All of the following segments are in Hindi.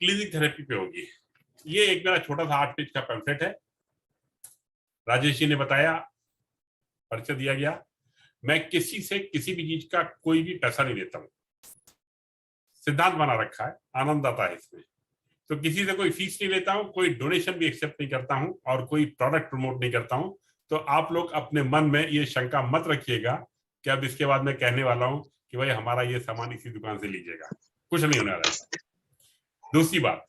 क्लीनिंग थेरेपी पे होगी। ये एक मेरा छोटा सा 8 पेज का पैम्फलेट है। राजेश जी ने बताया, परिचय दिया गया। मैं किसी से किसी भी चीज का कोई भी पैसा नहीं लेता हूँ। सिद्धांत बना रखा है, आनंद आता है इसमें। तो किसी से कोई फीस नहीं लेता हूँ, कोई डोनेशन भी एक्सेप्ट नहीं करता हूँ और कोई प्रोडक्ट प्रमोट नहीं करता हूँ। तो आप लोग अपने मन में ये शंका मत रखिएगा कि अब इसके बाद मैं कहने वाला हूँ कि भाई हमारा ये सामान इसी दुकान से लीजिएगा। कुछ नहीं होने वाला है। दूसरी बात,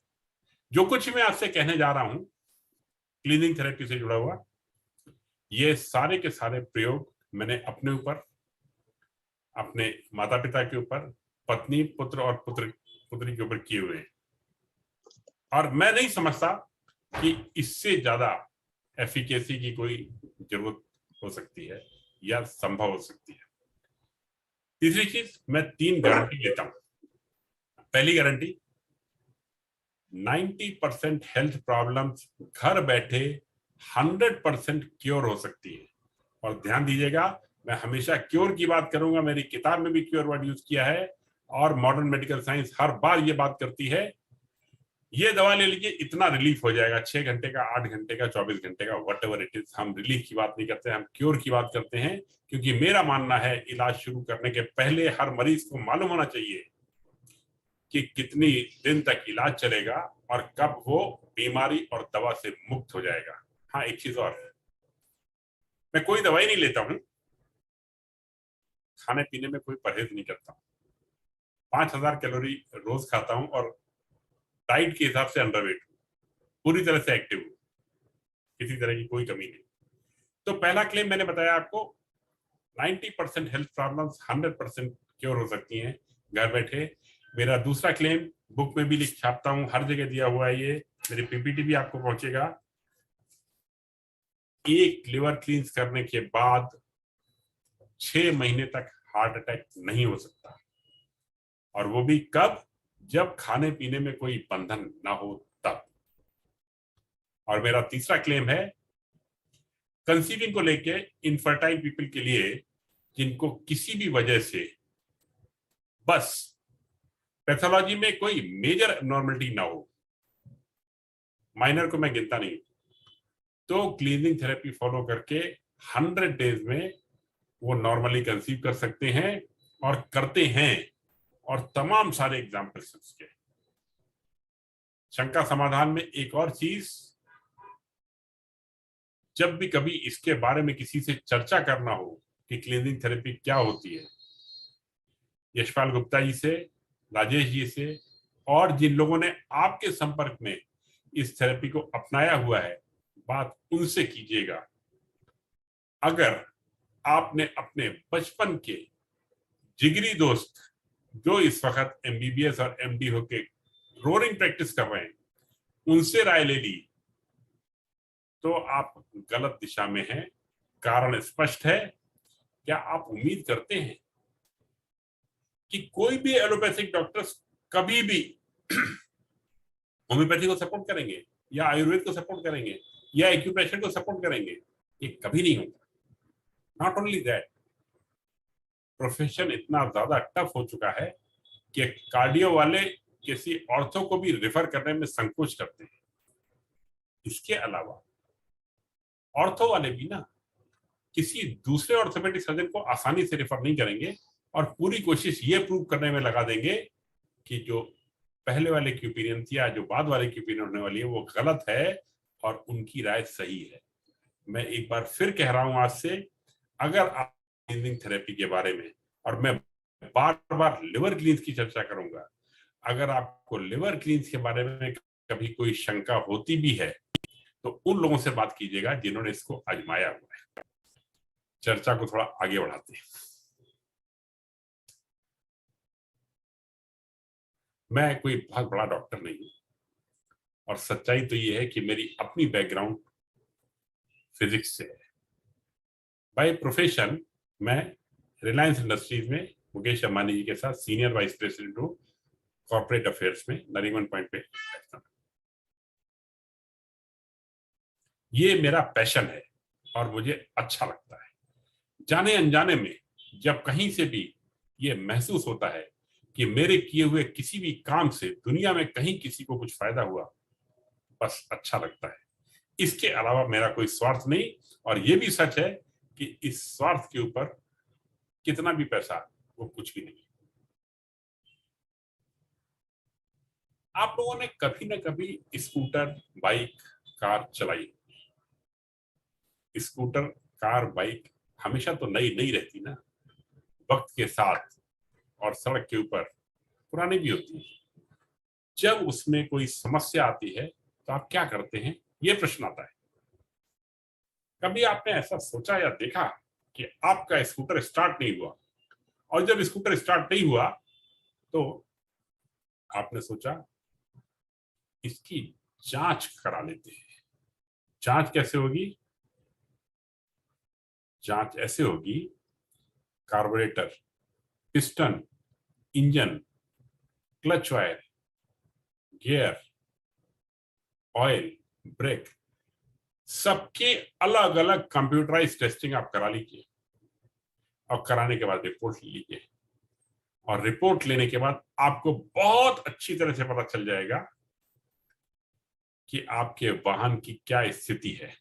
जो कुछ मैं आपसे कहने जा रहा हूं क्लीनिंग थेरेपी से जुड़ा हुआ, ये सारे के सारे प्रयोग मैंने अपने ऊपर, अपने माता पिता के ऊपर, पत्नी, पुत्र और पुत्री के ऊपर किए हुए हैं। और मैं नहीं समझता कि इससे ज्यादा एफिकेसी की कोई जरूरत हो सकती है या संभव हो सकती है। तीसरी चीज, मैं 3 गारंटी लेता हूं। पहली गारंटी, 90% हेल्थ प्रॉब्लम्स घर बैठे 100% क्योर हो सकती है। और ध्यान दीजिएगा, मैं हमेशा क्योर की बात करूंगा, मेरी किताब में भी क्योर वर्ड यूज किया है और मॉडर्न मेडिकल साइंस हर बार ये बात करती है, ये दवा ले लीजिए इतना रिलीफ हो जाएगा, 6 घंटे का, 8 घंटे का, 24 घंटे का, वट एवर इट इज। हम रिलीफ की बात नहीं करते, हम क्योर की बात करते हैं। क्योंकि मेरा मानना है इलाज शुरू करने के पहले हर मरीज को मालूम होना चाहिए कि कितनी दिन तक इलाज चलेगा और कब वो बीमारी और दवा से मुक्त हो जाएगा। हाँ, एक चीज और, मैं कोई दवाई नहीं लेता हूं, खाने पीने में कोई परहेज नहीं करता हूं, 5000 कैलोरी रोज खाता हूं और डाइट के हिसाब से अंडरवेट हूं, पूरी तरह से एक्टिव हूं, किसी तरह की कोई कमी नहीं। तो पहला क्लेम मैंने बताया आपको, 90% हेल्थ प्रॉब्लम्स 100% क्योर हो सकती हैं घर बैठे। मेरा दूसरा क्लेम बुक में भी लिख छापता हूं, हर जगह दिया हुआ है, ये मेरी पीपीटी भी आपको पहुंचेगा। एक लिवर क्लींस करने के बाद 6 महीने तक हार्ट अटैक नहीं हो सकता, और वो भी कब? जब खाने पीने में कोई बंधन ना हो तब। और मेरा तीसरा क्लेम है कंसीविंग को लेके इनफर्टाइल पीपल के लिए, जिनको किसी भी वजह से बस पैथोलॉजी में कोई मेजर नॉर्मलिटी ना हो, माइनर को मैं गिनता नहीं, तो क्लीनिंग थेरेपी फॉलो करके 100 डेज में वो नॉर्मली कंसीव कर सकते हैं और करते हैं। और तमाम सारे एग्जाम्पल्स उसके। शंका समाधान में एक और चीज, जब भी कभी इसके बारे में किसी से चर्चा करना हो कि क्लीनिंग थेरेपी क्या होती है, यशपाल गुप्ता जी से, राजेश जी से, और जिन लोगों ने आपके संपर्क में इस थेरेपी को अपनाया हुआ है, बात उनसे कीजिएगा। अगर आपने अपने बचपन के जिगरी दोस्त जो इस वक्त एमबीबीएस और एमडी होके रोरिंग प्रैक्टिस कर रहे हैं, उनसे राय ले ली, तो आप गलत दिशा में हैं। कारण स्पष्ट है। क्या आप उम्मीद करते हैं कि कोई भी एलोपैथिक डॉक्टर्स कभी भी होम्योपैथी को सपोर्ट करेंगे या आयुर्वेद को सपोर्ट करेंगे या एक्यूप्रेशर को सपोर्ट करेंगे? ये कभी नहीं होगा। नॉट ओनली दैट, प्रोफेशन इतना ज्यादा टफ हो चुका है कि कार्डियो वाले किसी ऑर्थो को भी रेफर करने में संकोच करते हैं। इसके अलावा ऑर्थो वाले भी ना किसी दूसरे ऑर्थोपेडिक सर्जन को आसानी से रेफर नहीं करेंगे और पूरी कोशिश ये प्रूव करने में लगा देंगे कि जो पहले वाले की ओपिनियन थी या जो बाद वाले की ओपिनियन होने वाली है वो गलत है और उनकी राय सही है। मैं एक बार फिर कह रहा हूं आज से, अगर आप क्लीनिंग थेरेपी के बारे में, और मैं बार बार लिवर क्लींस की चर्चा करूंगा, अगर आपको लिवर क्लींस के बारे में कभी कोई शंका होती भी है तो उन लोगों से बात कीजिएगा जिन्होंने इसको आजमाया हुआ है। चर्चा को थोड़ा आगे बढ़ाते हैं। मैं कोई बहुत बड़ा डॉक्टर नहीं हूं और सच्चाई तो ये है कि मेरी अपनी बैकग्राउंड फिजिक्स से है। बाय प्रोफेशन मैं रिलायंस इंडस्ट्रीज में मुकेश अंबानी जी के साथ सीनियर वाइस प्रेसिडेंट हूं, कॉर्पोरेट अफेयर्स में नरीमन पॉइंट पे। ये मेरा पैशन है और मुझे अच्छा लगता है। जाने अनजाने में जब कहीं से भी ये महसूस होता है कि मेरे किए हुए किसी भी काम से दुनिया में कहीं किसी को कुछ फायदा हुआ, बस अच्छा लगता है। इसके अलावा मेरा कोई स्वार्थ नहीं। और ये भी सच है कि इस स्वार्थ के ऊपर कितना भी पैसा, वो कुछ भी नहीं। आप लोगों ने कभी ना कभी स्कूटर, बाइक, कार चलाई। स्कूटर, कार, बाइक हमेशा तो नई नई रहती ना, वक्त के साथ और सड़क के ऊपर पुरानी भी होती है। जब उसमें कोई समस्या आती है तो आप क्या करते हैं, ये प्रश्न आता है। कभी आपने ऐसा सोचा या देखा कि आपका स्कूटर स्टार्ट नहीं हुआ, और जब स्कूटर स्टार्ट नहीं हुआ तो आपने सोचा इसकी जांच करा लेते हैं। जांच कैसे होगी? जांच ऐसे होगी, carburettor, piston, engine, clutch wire, gear, oil, brake, सबके अलग अलग कंप्यूटराइज टेस्टिंग आप करा लीजिए। और कराने के बाद रिपोर्ट लीजिए। और रिपोर्ट लेने के बाद आपको बहुत अच्छी तरह से पता चल जाएगा कि आपके वाहन की क्या स्थिति है।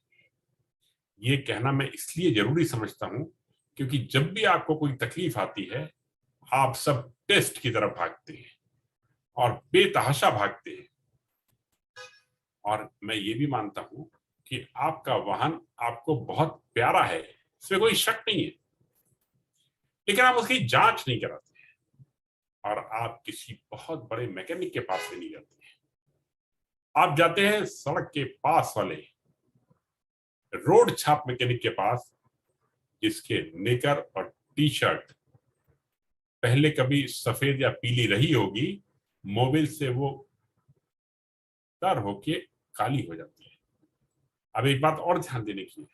ये कहना मैं इसलिए जरूरी समझता हूं क्योंकि जब भी आपको कोई तकलीफ आती है, आप सब टेस्ट की तरफ भागते हैं और बेतहाशा भागते हैं। और मैं ये भी मानता हूं कि आपका वाहन आपको बहुत प्यारा है, इसमें कोई शक नहीं है, लेकिन आप उसकी जांच नहीं कराते और आप किसी बहुत बड़े मैकेनिक के पास भी नहीं जाते हैं। आप जाते हैं सड़क के पास वाले रोड छाप मैकेनिक के पास, जिसके नेकर और टी शर्ट पहले कभी सफेद या पीली रही होगी, मोबिल से वो तर होके काली हो जाती है। अब एक बात और ध्यान देने की है,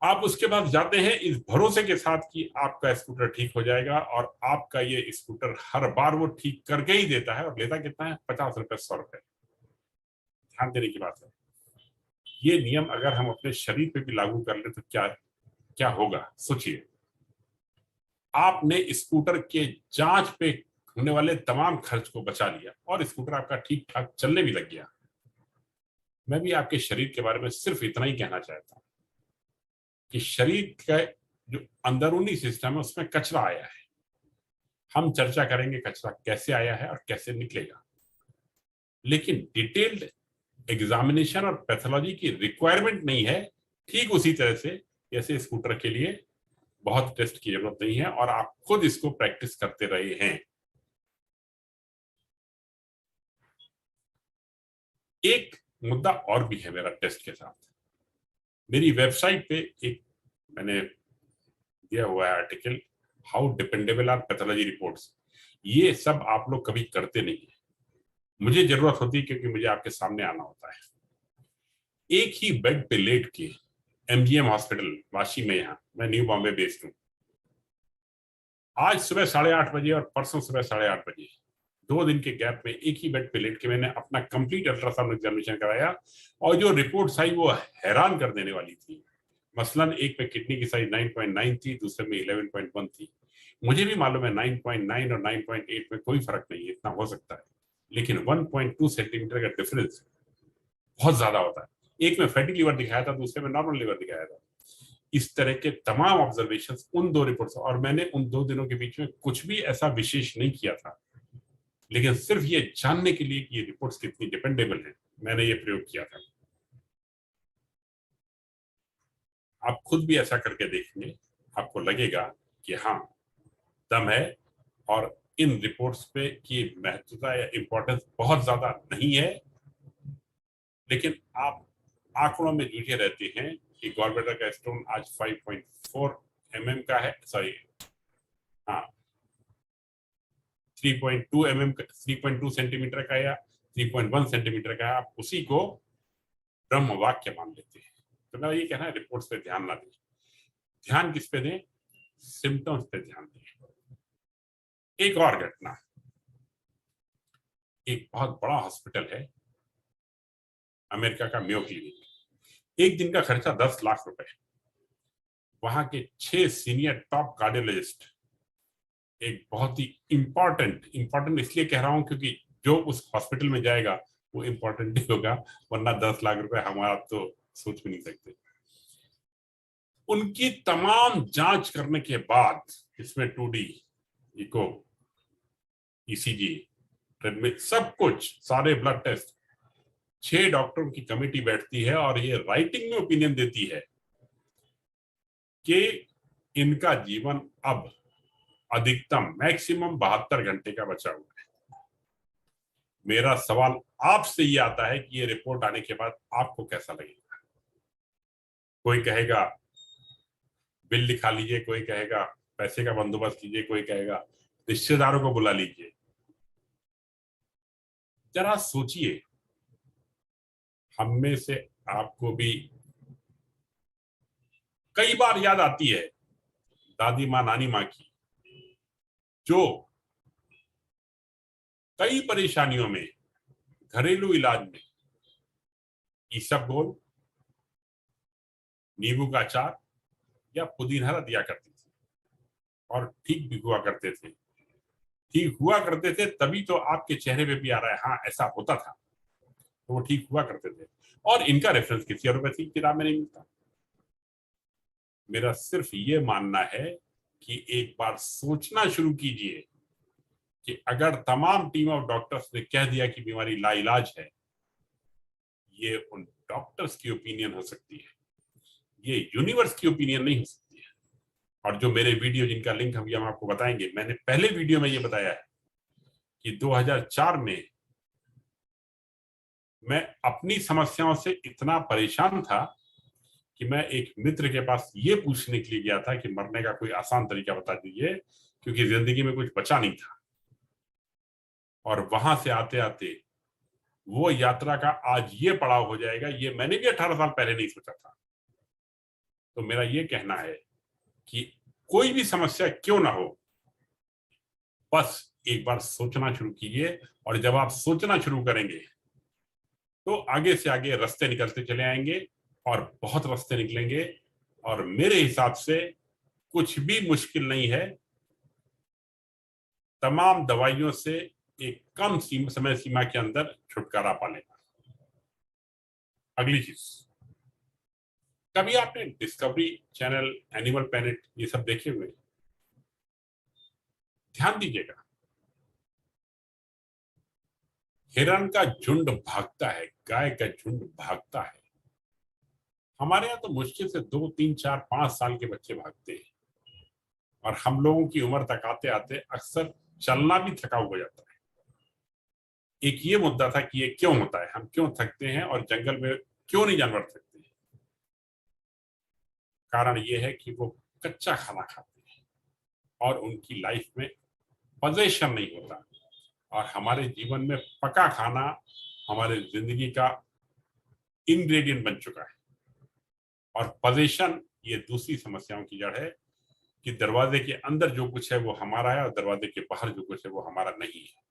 आप उसके बाद जाते हैं इस भरोसे के साथ कि आपका स्कूटर ठीक हो जाएगा, और आपका ये स्कूटर हर बार वो ठीक करके ही देता है। और लेता कितना है? 50 रुपए, 100 रुपए। ध्यान देने की बात है। ये नियम अगर हम अपने शरीर पे भी लागू कर ले तो क्या क्या होगा, सोचिए। आपने स्कूटर के जांच पे होने वाले तमाम खर्च को बचा लिया और स्कूटर आपका ठीक ठाक चलने भी लग गया। मैं भी आपके शरीर के बारे में सिर्फ इतना ही कहना चाहता हूं कि शरीर का जो अंदरूनी सिस्टम है उसमें कचरा आया है। हम चर्चा करेंगे कचरा कैसे आया है और कैसे निकलेगा, लेकिन डिटेल्ड एग्जामिनेशन और पैथोलॉजी की रिक्वायरमेंट नहीं है। ठीक उसी तरह से जैसे स्कूटर के लिए बहुत टेस्ट की जरूरत नहीं है और आप खुद इसको प्रैक्टिस करते रहे हैं। एक मुद्दा और भी है मेरा टेस्ट के साथ। मेरी वेबसाइट पे एक मैंने दिया हुआ है article, how dependable are pathology reports. ये सब आप लोग कभी करते नहीं है, मुझे जरूरत होती है क्योंकि मुझे आपके सामने आना होता है। एक ही बेड पे लेट के एमजीएम हॉस्पिटल वाशी में, यहाँ मैं न्यू बॉम्बे बेस्ड हूँ, आज सुबह 8:30 बजे और परसों सुबह 8:30 बजे 2 दिन के गैप में एक ही बेड पे लेट के मैंने अपना कंप्लीट अल्ट्रासाउंड एग्जामिनेशन कराया। और जो रिपोर्ट्स आई वो हैरान कर देने वाली थी। मसलन एक पे किडनी की साइज 9.9 थी, दूसरे में 11.1 थी। मुझे भी मालूम है 9.9 और 9.8 में कोई फर्क नहीं है, इतना हो सकता है, लेकिन 1.2 सेंटीमीटर का डिफरेंस बहुत ज्यादा होता है। एक में फैटी लीवर दिखाया था, दूसरे में नॉर्मल लीवर दिखाया था। इस तरह के तमाम ऑब्जर्वेशंस उन 2 रिपोर्ट्स, और मैंने उन 2 दिनों के बीच में कुछ भी ऐसा विशेष नहीं किया था, लेकिन सिर्फ ये जानने के लिए कि ये रिपोर्ट्स कितनी डिपेंडेबल है, मैंने ये प्रयोग किया था। आप खुद भी ऐसा करके देखेंगे, आपको लगेगा कि हाँ, दम है। और इन रिपोर्ट्स पे की महत्वता या इंपॉर्टेंस बहुत ज्यादा नहीं है, लेकिन आप आंकड़ों में जूझे रहते हैं कि गॉलब्लैडर का स्टोन आज 5.4 mm का है, सॉरी, हाँ, 3.2 mm, 3.2 सेंटीमीटर का या 3.1 सेंटीमीटर का है, आप उसी को ब्रह्म वाक्य मान लेते हैं। तो मेरा ये कहना है, रिपोर्ट्स पे ध्यान ना दें। ध्यान किस पे दें? सिम्टम्स पे ध्यान दें। एक और घटना, एक बहुत बड़ा हॉस्पिटल है अमेरिका का, मेयो क्लिनिक। एक दिन का खर्चा 10 लाख रुपए। वहां के 6 सीनियर टॉप कार्डियोलॉजिस्ट एक बहुत ही इम्पोर्टेंट इसलिए कह रहा हूं क्योंकि जो उस हॉस्पिटल में जाएगा वो इम्पोर्टेंट ही होगा, वरना 10 लाख रुपए हमारा तो सोच भी नहीं सकते। उनकी तमाम जांच करने के बाद, इसमें 2D, इको, ईसीजी, ट्रेडमिल, सब कुछ, सारे ब्लड टेस्ट, 6 डॉक्टरों की कमेटी बैठती है और ये राइटिंग में ओपिनियन देती है कि इनका जीवन अब अधिकतम मैक्सिमम 72 घंटे का बचा हुआ है। मेरा सवाल आपसे ये आता है कि ये रिपोर्ट आने के बाद आपको कैसा लगेगा? कोई कहेगा बिल लिखा लीजिए, कोई कहेगा पैसे का बंदोबस्त कीजिए, कोई कहेगा रिश्तेदारों को बुला लीजिए। जरा सोचिए, हम में से आपको भी कई बार याद आती है दादी माँ, नानी माँ की, जो कई परेशानियों में घरेलू इलाज में इसबगोल, नींबू का अचार या पुदीना हरा दिया करती थी और ठीक भी हुआ करते थे। ठीक हुआ करते थे तभी तो आपके चेहरे पे भी आ रहा है, हाँ ऐसा होता था, तो वो ठीक हुआ करते थे। और इनका रेफरेंस किसी और वैसी किताब में नहीं मिलता। मेरा सिर्फ ये मानना है कि एक बार सोचना शुरू कीजिए कि अगर तमाम टीम ऑफ डॉक्टर्स ने कह दिया कि बीमारी लाइलाज है, ये उन डॉक्टर्स की ओपिनियन हो सकती है, ये यूनिवर्स की ओपिनियन नहीं हो सकती है। और जो मेरे वीडियो जिनका लिंक हम आपको बताएंगे, मैंने पहले वीडियो में ये बताया है कि 2004 में मैं अपनी समस्याओं से इतना परेशान था कि मैं एक मित्र के पास ये पूछने के लिए गया था कि मरने का कोई आसान तरीका बता दीजिए, क्योंकि जिंदगी में कुछ बचा नहीं था। और वहां से आते आते वो यात्रा का आज ये पड़ाव हो जाएगा, ये मैंने भी 18 साल पहले नहीं सोचा था। तो मेरा ये कहना है कि कोई भी समस्या क्यों ना हो, बस एक बार सोचना शुरू कीजिए, और जब आप सोचना शुरू करेंगे तो आगे से आगे रास्ते निकलते चले आएंगे और बहुत रास्ते निकलेंगे। और मेरे हिसाब से कुछ भी मुश्किल नहीं है तमाम दवाइयों से एक कम समय सीमा के अंदर छुटकारा पा लेना। अगली चीज, कभी आपने डिस्कवरी चैनल, एनिमल प्लैनेट ये सब देखे हुए? ध्यान दीजिएगा, हिरण का झुंड भागता है, गाय का झुंड भागता है। हमारे यहाँ तो मुश्किल से 2, 3, 4, 5 साल के बच्चे भागते हैं, और हम लोगों की उम्र तक आते आते अक्सर चलना भी थकाऊ हो जाता है। एक ये मुद्दा था कि ये क्यों होता है, हम क्यों थकते हैं और जंगल में क्यों नहीं जानवर थकते हैं? कारण ये है कि वो कच्चा खाना खाते हैं और उनकी लाइफ में पोजीशन नहीं होता। और हमारे जीवन में पका खाना हमारे जिंदगी का इंग्रेडिएंट बन चुका है। और पोजीशन ये दूसरी समस्याओं की जड़ है कि दरवाजे के अंदर जो कुछ है वो हमारा है और दरवाजे के बाहर जो कुछ है वो हमारा नहीं है।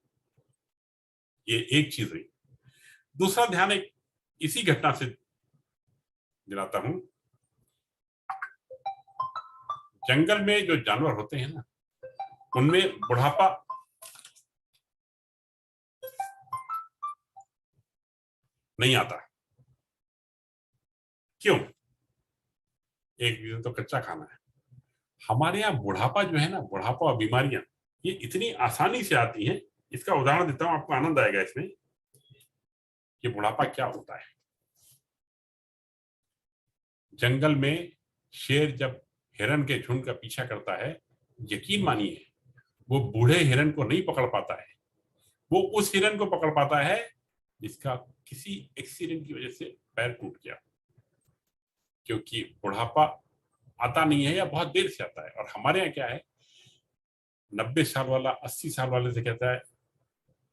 ये एक चीज हुई। दूसरा ध्यान एक इसी घटना से दिलाता हूं। जंगल में जो जानवर होते हैं ना, उनमें बुढ़ापा नहीं आता। क्यों? एक रीजन तो कच्चा खाना है। हमारे यहाँ बुढ़ापा जो है ना, बुढ़ापा और बीमारियां ये इतनी आसानी से आती हैं। इसका उदाहरण देता हूं, आपको आनंद आएगा इसमें कि बुढ़ापा क्या होता है। जंगल में शेर जब हिरण के झुंड का पीछा करता है, यकीन मानिए वो बूढ़े हिरण को नहीं पकड़ पाता है, वो उस हिरण को पकड़ पाता है जिसका किसी एक्सीडेंट की वजह से पैर टूट गया। क्योंकि बुढ़ापा आता नहीं है या बहुत देर से आता है। और हमारे यहाँ क्या है, 90 साल वाला 80 साल वाले से कहता है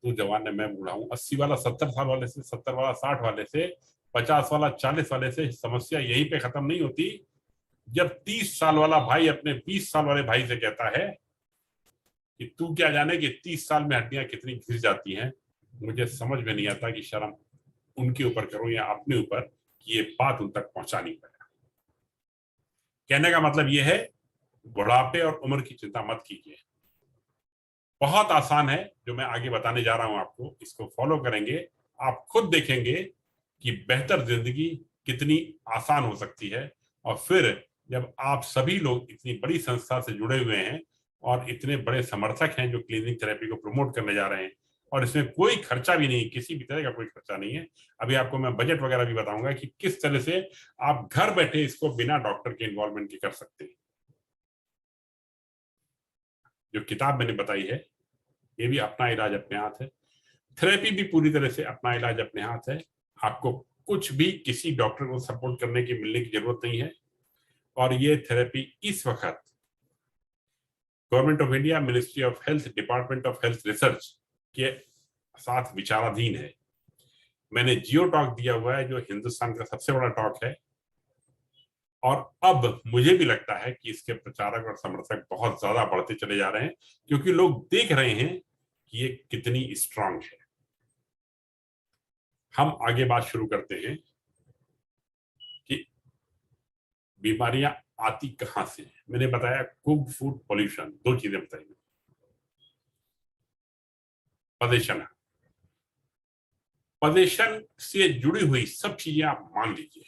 तू जवान है, मैं बूढ़ा हूं। 80 वाला 70 साल वाले से, 70 वाला 60 वाले से, 50 वाला 40 वाले से। समस्या यहीं पे खत्म नहीं होती जब 30 साल वाला भाई अपने 20 साल वाले भाई से कहता है कि तू क्या जाने कि 30 साल में हड्डियां कितनी घिस जाती हैं। मुझे समझ में नहीं आता कि शर्म उनके ऊपर करूं या अपने ऊपर कि ये बात उन तक पहुंचा नहीं पाया। कहने का मतलब ये है, बुढ़ापे और उम्र की चिंता मत कीजिए। बहुत आसान है, जो मैं आगे बताने जा रहा हूं आपको, इसको फॉलो करेंगे, आप खुद देखेंगे कि बेहतर जिंदगी कितनी आसान हो सकती है। और फिर जब आप सभी लोग इतनी बड़ी संस्था से जुड़े हुए हैं और इतने बड़े समर्थक हैं जो क्लीनिंग थेरेपी को प्रमोट करने जा रहे हैं, और इसमें कोई खर्चा भी नहीं, किसी भी तरह का कोई खर्चा नहीं है। अभी आपको मैं बजट वगैरह भी बताऊंगा कि किस तरह से आप घर बैठे इसको बिना डॉक्टर के इन्वॉल्वमेंट के कर सकते हैं। जो किताब मैंने बताई है, ये भी अपना इलाज अपने हाथ है, थेरेपी भी पूरी तरह से अपना इलाज अपने हाथ है। आपको कुछ भी किसी डॉक्टर को सपोर्ट करने की मिलने की जरूरत नहीं है। और ये थेरेपी इस वक्त government of India, ministry of health, department of health research के साथ विचाराधीन है। मैंने जियो टॉक दिया हुआ है, जो हिंदुस्तान का सबसे बड़ा टॉक है। और अब मुझे भी लगता है कि इसके प्रचारक और समर्थक बहुत ज्यादा बढ़ते चले जा रहे हैं, क्योंकि लोग देख रहे हैं कि ये कितनी स्ट्रांग है। हम आगे बात शुरू करते हैं कि बीमारियां आती कहां से हैं। मैंने बताया कुक फूड पॉल्यूशन, दो चीजें बताई। प्रदूषण, प्रदूषण से जुड़ी हुई सब चीजें आप मान लीजिए,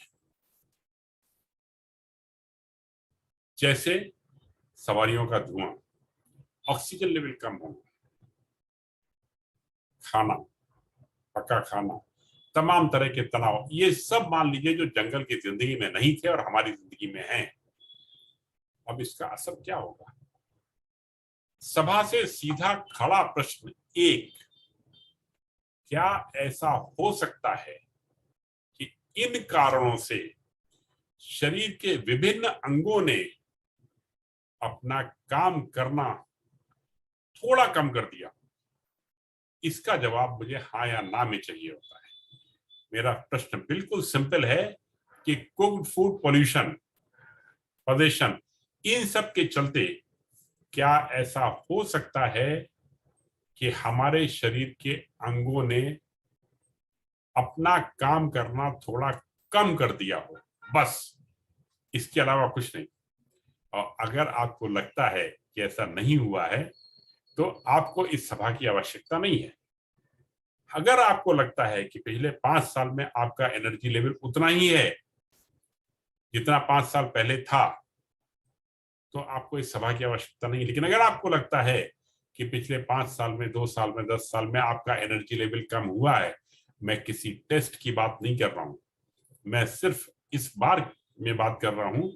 जैसे सवारियों का धुआं, ऑक्सीजन लेवल कम होना, खाना, पका खाना, तमाम तरह के तनाव, ये सब मान लीजिए जो जंगल की जिंदगी में नहीं थे और हमारी जिंदगी में हैं। अब इसका असर क्या होगा? सभा से सीधा खड़ा प्रश्न एक, क्या ऐसा हो सकता है कि इन कारणों से शरीर के विभिन्न अंगों ने अपना काम करना थोड़ा कम कर दिया? इसका जवाब मुझे हाँ या ना में चाहिए होता है। मेरा प्रश्न बिल्कुल सिंपल है कि कुक्ड फूड पॉल्यूशन, प्रदूषण, इन सब के चलते क्या ऐसा हो सकता है कि हमारे शरीर के अंगों ने अपना काम करना थोड़ा कम कर दिया हो? बस, इसके अलावा कुछ नहीं। और अगर आपको लगता है कि ऐसा नहीं हुआ है, तो आपको इस सभा की आवश्यकता नहीं है। अगर आपको लगता है कि पिछले 5 साल में आपका एनर्जी लेवल उतना ही है जितना 5 साल पहले था, तो आपको इस सभा की आवश्यकता नहीं है। लेकिन अगर आपको लगता है कि पिछले 5 साल में, 2 साल में, 10 साल में आपका एनर्जी लेवल कम हुआ है, मैं किसी टेस्ट की बात नहीं कर रहा हूं, मैं सिर्फ इस बार में बात कर रहा हूं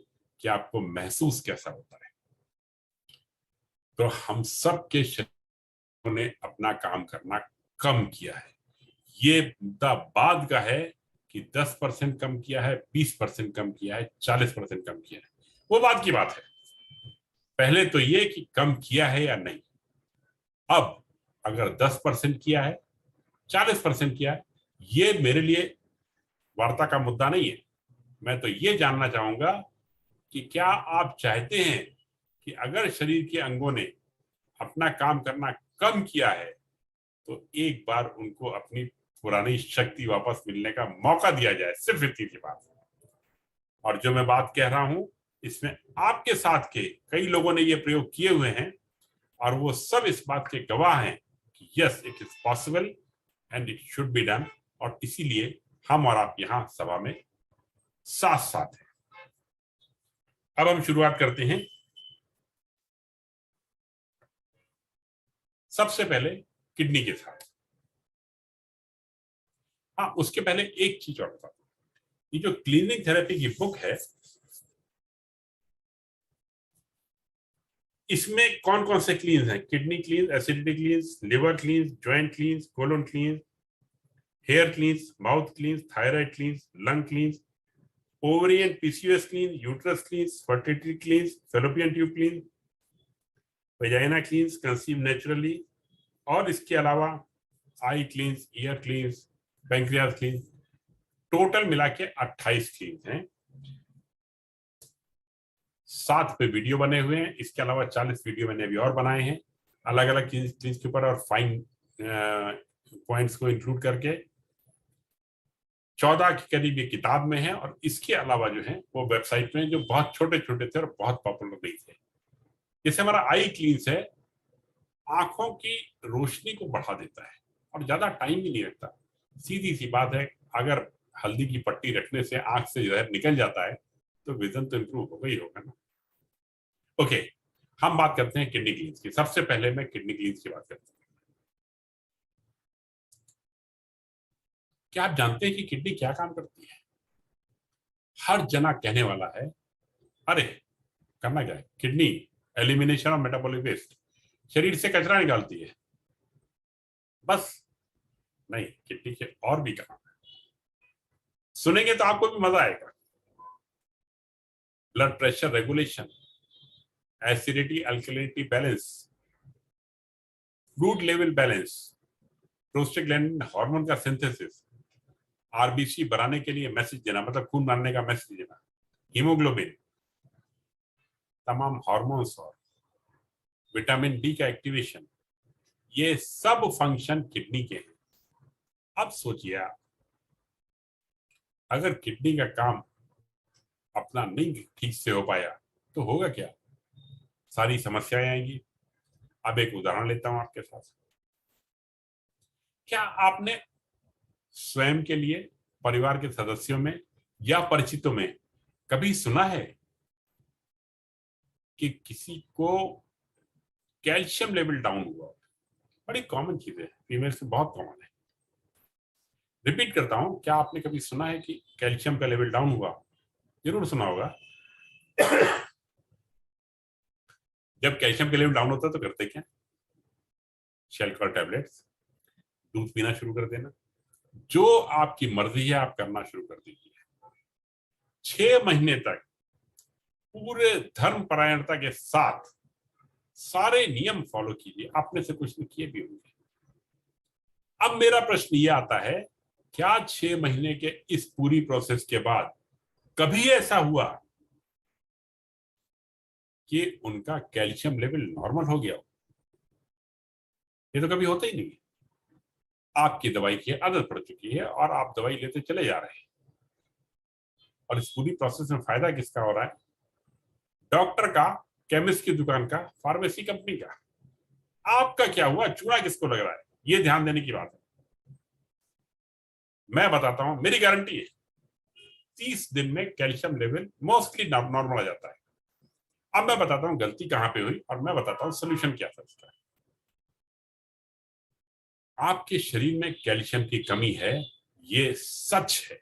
कि आपको महसूस कैसा होता है। तो हम सब के शरीरों ने अपना काम करना कम किया है। ये मुद्दा बाद का है कि 10% कम किया है, 20% कम किया है, 40% कम किया है, वो बात की बात है। पहले तो ये कि कम किया है या नहीं। अब अगर 10% किया है, 40% किया है, ये मेरे लिए वार्ता का मुद्दा नहीं है। मैं तो ये जानना चाहूंगा कि क्या आप चाहते हैं कि अगर शरीर के अंगों ने अपना काम करना कम किया है, तो एक बार उनको अपनी पुरानी शक्ति वापस मिलने का मौका दिया जाए? सिर्फ इतनी सी बात। और जो मैं बात कह रहा हूं, इसमें आपके साथ के कई लोगों ने ये प्रयोग किए हुए हैं, और वो सब इस बात के गवाह हैं कि yes, it is possible and it should be done. और इसीलिए हम और आप यहां सभा में साथ साथ हैं। अब हम शुरुआत करते हैं। सबसे पहले किडनी के साथ। हाँ, उसके पहले एक चीज और बता दूं, ये जो क्लीनिंग थेरेपी की बुक है, इसमें कौन कौन से क्लींस हैं? Kidney cleanse, acidity cleanse, liver cleanse, joint cleanse, colon cleanse, hair cleanse, mouth cleanse, thyroid cleanse, lung cleanse, ovary and PCOS cleanse, uterus cleanse, fertility cleanse, fallopian tube cleanse, vagina cleanse, conceive naturally, और इसके अलावा eye cleanse, ear cleanse, pancreas cleanse, total मिला के 28 क्लींस हैं। 7 पे वीडियो बने हुए हैं। इसके अलावा 40 वीडियो मैंने अभी और बनाए हैं अलग अलग क्लींस के ऊपर, और फाइन पॉइंट्स को इंक्लूड करके। 14 के करीब ये किताब में है, और इसके अलावा जो है वो वेबसाइट में, जो बहुत छोटे छोटे थे और बहुत पॉपुलर नहीं थे। जैसे हमारा आई क्लींस है, आंखों की रोशनी को बढ़ा देता है और ज्यादा टाइम भी नहीं लगता। सीधी सी बात है, अगर हल्दी की पट्टी रखने से आंख से जहर निकल जाता है तो विजन तो इंप्रूव होगा ही होगा ना। ओके, हम बात करते हैं किडनी क्लींस की। सबसे पहले मैं किडनी क्लींस की बात करता हूँ। क्या आप जानते हैं कि किडनी क्या काम करती है? हर जना कहने वाला है, अरे करना क्या है, kidney elimination of metabolic waste, शरीर से कचरा निकालती है बस। नहीं, किडनी के और भी काम है। सुनेंगे तो आपको भी मजा आएगा। Blood pressure regulation, acidity alkalinity balance, fluid level balance, prostaglandin hormone का सिंथेसिस, आरबीसी बनाने के लिए मैसेज देना, मतलब खून बनाने का मैसेज देना, हीमोग्लोबिन, तमाम हार्मोन्स और विटामिन डी का एक्टिवेशन, ये सब फंक्शन किडनी के हैं। अब सोचिए आप, अगर किडनी का काम अपना नहीं ठीक से हो पाया तो होगा क्या? सारी समस्याएं आएंगी। अब एक उदाहरण लेता हूं आपके साथ। क्या आपने स्वयं के लिए, परिवार के सदस्यों में या परिचितों में कभी सुना है कि किसी को कैल्शियम लेवल डाउन हुआ? बड़ी कॉमन चीज है, फीमेल्स में बहुत कॉमन है। रिपीट करता हूं, क्या आपने कभी सुना है कि कैल्शियम का लेवल डाउन हुआ? जरूर सुना होगा। जब कैल्शियम का लेवल डाउन होता है तो करते क्या? शेल्कर टैबलेट्स, दूध पीना शुरू कर देना, जो आपकी मर्जी है आप करना शुरू कर दीजिए। 6 महीने तक पूरे धर्म परायणता के साथ सारे नियम फॉलो कीजिए, आपने से कुछ नहीं किए भी होंगे। अब मेरा प्रश्न ये आता है, क्या 6 महीने के इस पूरी प्रोसेस के बाद कभी ऐसा हुआ कि उनका कैल्शियम लेवल नॉर्मल हो गया हो? ये तो कभी होता ही नहीं। आपकी दवाई की आदत पड़ चुकी है और आप दवाई लेते चले जा रहे हैं, और इस पूरी प्रोसेस में फायदा किसका हो रहा है? डॉक्टर का, केमिस्ट की दुकान का, फार्मेसी कंपनी का। आपका क्या हुआ, चूड़ा किसको लग रहा है? ये ध्यान देने की बात है। मैं बताता हूं, मेरी गारंटी है 30 दिन में कैल्शियम लेवल मोस्टली नॉर्मल आ जाता है। अब मैं बताता हूं गलती कहां पे हुई और मैं बताता हूं सोल्यूशन क्या था इसका। आपके शरीर में कैल्शियम की कमी है, ये सच है,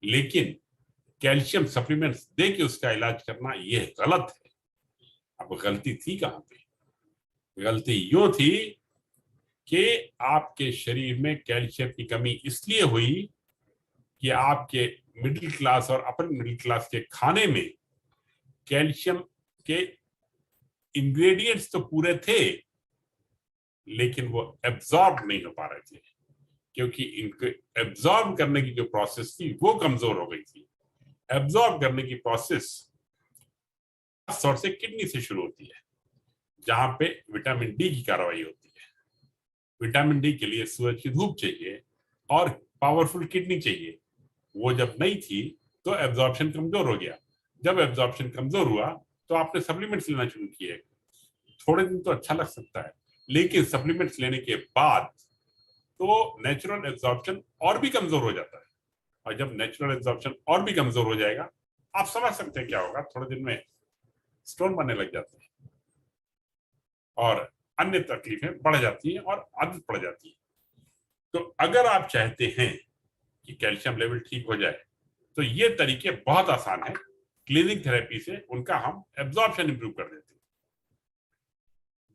लेकिन कैल्शियम सप्लीमेंट्स दे के उसका इलाज करना ये गलत है। अब गलती थी कहां पे? गलती यूं थी कि आपके शरीर में कैल्शियम की कमी इसलिए हुई कि आपके मिडिल क्लास और अपर मिडिल क्लास के खाने में कैल्शियम के इंग्रेडिएंट्स तो पूरे थे, लेकिन वो एब्जॉर्ब नहीं हो पा रहे थे, क्योंकि इनको एब्जॉर्ब करने की जो प्रोसेस थी वो कमजोर हो गई थी। एब्जॉर्ब करने की प्रोसेस खासतौर से किडनी से शुरू होती है, जहां पे विटामिन डी की कार्रवाई होती है। विटामिन डी के लिए सूरज की धूप चाहिए और पावरफुल किडनी चाहिए। वो जब नहीं थी तो एब्जॉर्प्शन कमजोर हो गया। जब एब्जॉर्प्शन कमजोर हुआ तो आपने सप्लीमेंट्स लेना शुरू किए। थोड़े दिन तो अच्छा लग सकता है, लेकिन सप्लीमेंट्स लेने के बाद तो नेचुरल एब्जॉर्प्शन और भी कमजोर हो जाता है। और जब नेचुरल एब्जॉर्प्शन और भी कमजोर हो जाएगा, आप समझ सकते हैं क्या होगा। थोड़े दिन में स्टोन बनने लग जाते हैं और अन्य तकलीफें बढ़ जाती हैं और आदत पड़ जाती है। तो अगर आप चाहते हैं कि कैल्शियम लेवल ठीक हो जाए तो ये तरीके बहुत आसान है। क्लीनिंग थेरेपी से उनका हम एब्जॉर्प्शन इंप्रूव कर देते हैं।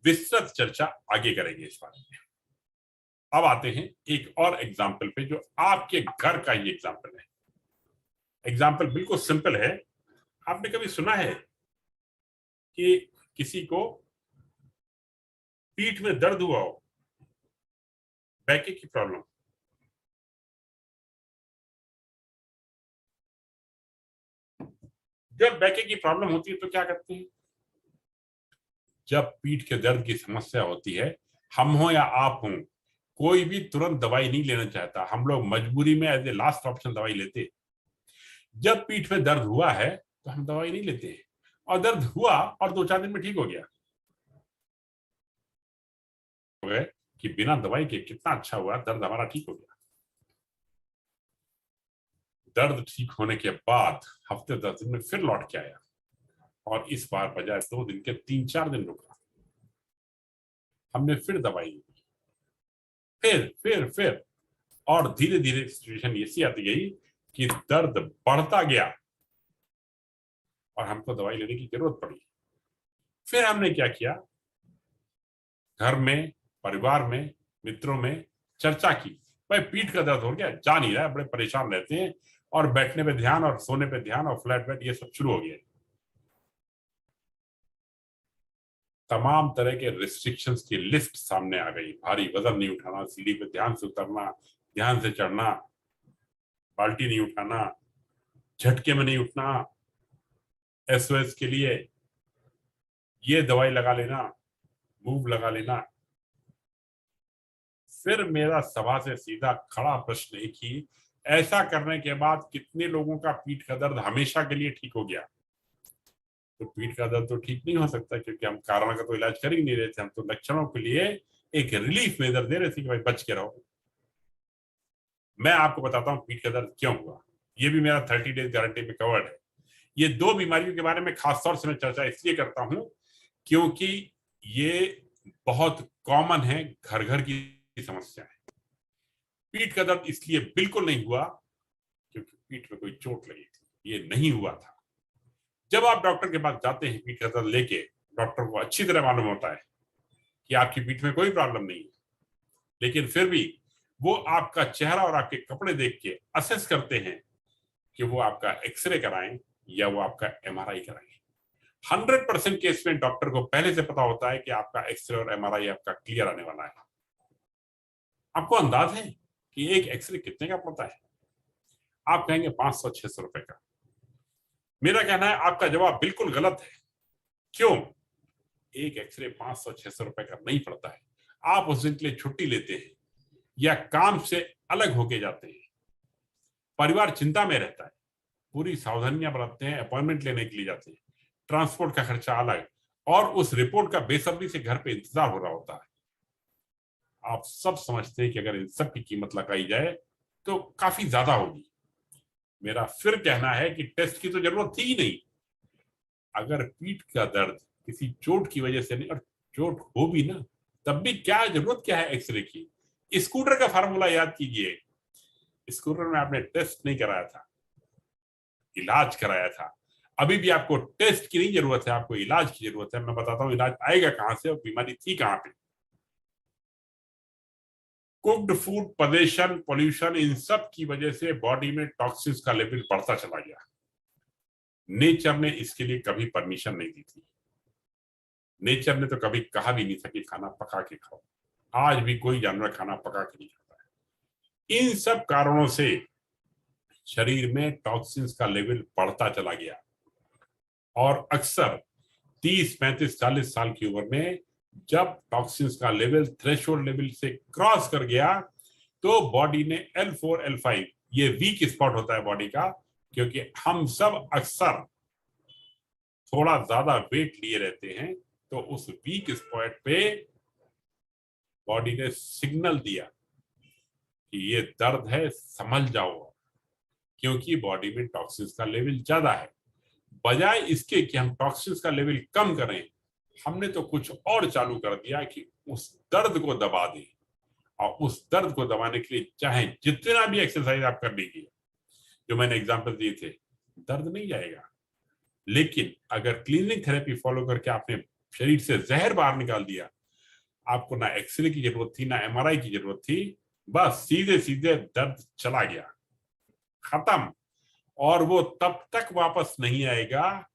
विस्तृत चर्चा आगे करेंगे इस बारे में। अब आते हैं एक और एग्जाम्पल पे, जो आपके घर का ही एग्जाम्पल है। एग्जाम्पल बिल्कुल सिंपल है। आपने कभी सुना है कि किसी को पीठ में दर्द हुआ हो, बैके की प्रॉब्लम? जब बैके की प्रॉब्लम होती है तो क्या करते हैं? जब पीठ के दर्द की समस्या होती है, हम हो या आप हो, कोई भी तुरंत दवाई नहीं लेना चाहता। हम लोग मजबूरी में एज ए लास्ट ऑप्शन दवाई लेते। जब पीठ में दर्द हुआ है तो हम दवाई नहीं लेते, और दर्द हुआ और 2-4 दिन में ठीक हो गया। गए कि बिना दवाई के कितना अच्छा हुआ, दर्द हमारा ठीक हो गया। दर्द ठीक होने के बाद हफ्ते 10 दिन में फिर लौट के आया और इस बार बजाय 2 दिन के 3-4 दिन रुका। हमने फिर दवाई ली, फिर और धीरे धीरे सिचुएशन ऐसी आती गई कि दर्द बढ़ता गया और हमको दवाई लेने की जरूरत पड़ी। फिर हमने क्या किया, घर में, परिवार में, मित्रों में चर्चा की, भाई पीठ का दर्द हो गया, जा नहीं रहा है, बड़े परेशान रहते हैं और बैठने पे ध्यान और सोने पे ध्यान और फ्लैट बेड ये सब शुरू हो गया। तमाम तरह के रिस्ट्रिक्शंस की लिस्ट सामने आ गई। भारी वजन नहीं उठाना, सीढ़ी पे ध्यान से उतरना, ध्यान से चढ़ना, बाल्टी नहीं उठाना, झटके में नहीं उठना, एसओएस के लिए ये दवाई लगा लेना, मूव लगा लेना। फिर मेरा सभा से सीधा खड़ा प्रश्न एक ही, ऐसा करने के बाद कितने लोगों का पीठ का दर्द हमेशा के लिए ठीक हो गया? तो पीठ का दर्द तो ठीक नहीं हो सकता, क्योंकि हम कारण का तो इलाज कर ही नहीं रहे थे, हम तो लक्षणों के लिए एक रिलीफ मेजर दे रहे थे कि भाई बच के रहो। मैं आपको बताता हूँ पीठ का दर्द क्यों हुआ, ये भी मेरा 30 डेज गारंटी में कवर्ड है। ये 2 बीमारियों के बारे में खासतौर से मैं चर्चा इसलिए करता हूं क्योंकि ये बहुत कॉमन है, घर घर की समस्या है। पीठ का दर्द इसलिए बिल्कुल नहीं हुआ क्योंकि पीठ में कोई चोट लगी थी, ये नहीं हुआ था। जब आप डॉक्टर के पास जाते हैं पीठ का दर्द लेके, डॉक्टर को अच्छी तरह मालूम होता है कि आपकी पीठ में कोई प्रॉब्लम नहीं है, लेकिन फिर भी वो आपका चेहरा और आपके कपड़े देख के असेस करते हैं कि वो आपका एक्सरे कराएं या वो आपका एमआरआई कराएं। 100% केस में डॉक्टर को पहले से पता होता है कि आपका एक्सरे और एमआरआई आपका क्लियर आने वाला है। आपको अंदाज है कि एक एक्सरे कितने का पड़ता है? आप कहेंगे 500-600 रुपए का। मेरा कहना है आपका जवाब बिल्कुल गलत है। क्यों? एक एक्सरे 500-600 रुपए का नहीं पड़ता है। आप उस दिन के लिए छुट्टी लेते हैं या काम से अलग होके जाते हैं, परिवार चिंता में रहता है, पूरी सावधानियां बरतते हैं, अपॉइंटमेंट लेने के लिए जाते हैं, ट्रांसपोर्ट का खर्चा अलग, और उस रिपोर्ट का बेसब्री से घर पे इंतजार हो रहा होता है। आप सब समझते हैं कि अगर इन सब की कीमत लगाई जाए तो काफी ज्यादा होगी। मेरा फिर कहना है कि टेस्ट की तो जरूरत थी ही नहीं। अगर पीठ का दर्द किसी चोट की वजह से नहीं, और चोट हो भी ना, तब भी क्या जरूरत क्या है एक्सरे की? स्कूटर का फार्मूला याद कीजिए। स्कूटर में आपने टेस्ट नहीं कराया था, इलाज कराया था। अभी भी आपको टेस्ट की नहीं जरूरत है, आपको इलाज की जरूरत है। मैं बताता हूं इलाज आएगा कहां से और बीमारी थी कहां पे। कुक्ड फूड, पदेशन, पोल्यूशन, इन सब की वजह से बॉडी में टॉक्सिन्स का लेवल बढ़ता चला गया। नेचर ने इसके लिए कभी परमिशन नहीं दी थी। नेचर ने तो कभी कहा भी नहीं था कि खाना पका के खाओ। आज भी कोई जानवर खाना पका के नहीं खाता है। इन सब कारणों से शरीर में टॉक्सिन्स का लेवल बढ़ता चला गया और अक्सर 30, 35, 40 साल की उम्र में जब टॉक्सिन्स का लेवल थ्रेशोल्ड लेवल से क्रॉस कर गया तो बॉडी ने L4, L5, ये वीक स्पॉट होता है बॉडी का, क्योंकि हम सब अक्सर थोड़ा ज्यादा वेट लिए रहते हैं, तो उस वीक स्पॉट पे बॉडी ने सिग्नल दिया कि ये दर्द है, समझ जाओ, क्योंकि बॉडी में टॉक्सिन्स का लेवल ज्यादा है। बजाय इसके कि हम टॉक्सिन्स का लेवल कम करें, हमने तो कुछ और चालू कर दिया कि उस दर्द को दबा दें, और उस दर्द को दबाने के लिए चाहे जितना भी एक्सरसाइज आप कर लीजिए, जो मैंने एग्जांपल दिए थे, दर्द नहीं जाएगा। लेकिन अगर क्लीनिंग थेरेपी फॉलो करके आपने शरीर से जहर बाहर निकाल दिया, आपको ना एक्सरे की जरूरत थी, ना एमआरआई की जरूरत थी, बस सीधे सीधे दर्द चला गया, खत्म। और वो तब तक वापस नहीं आएगा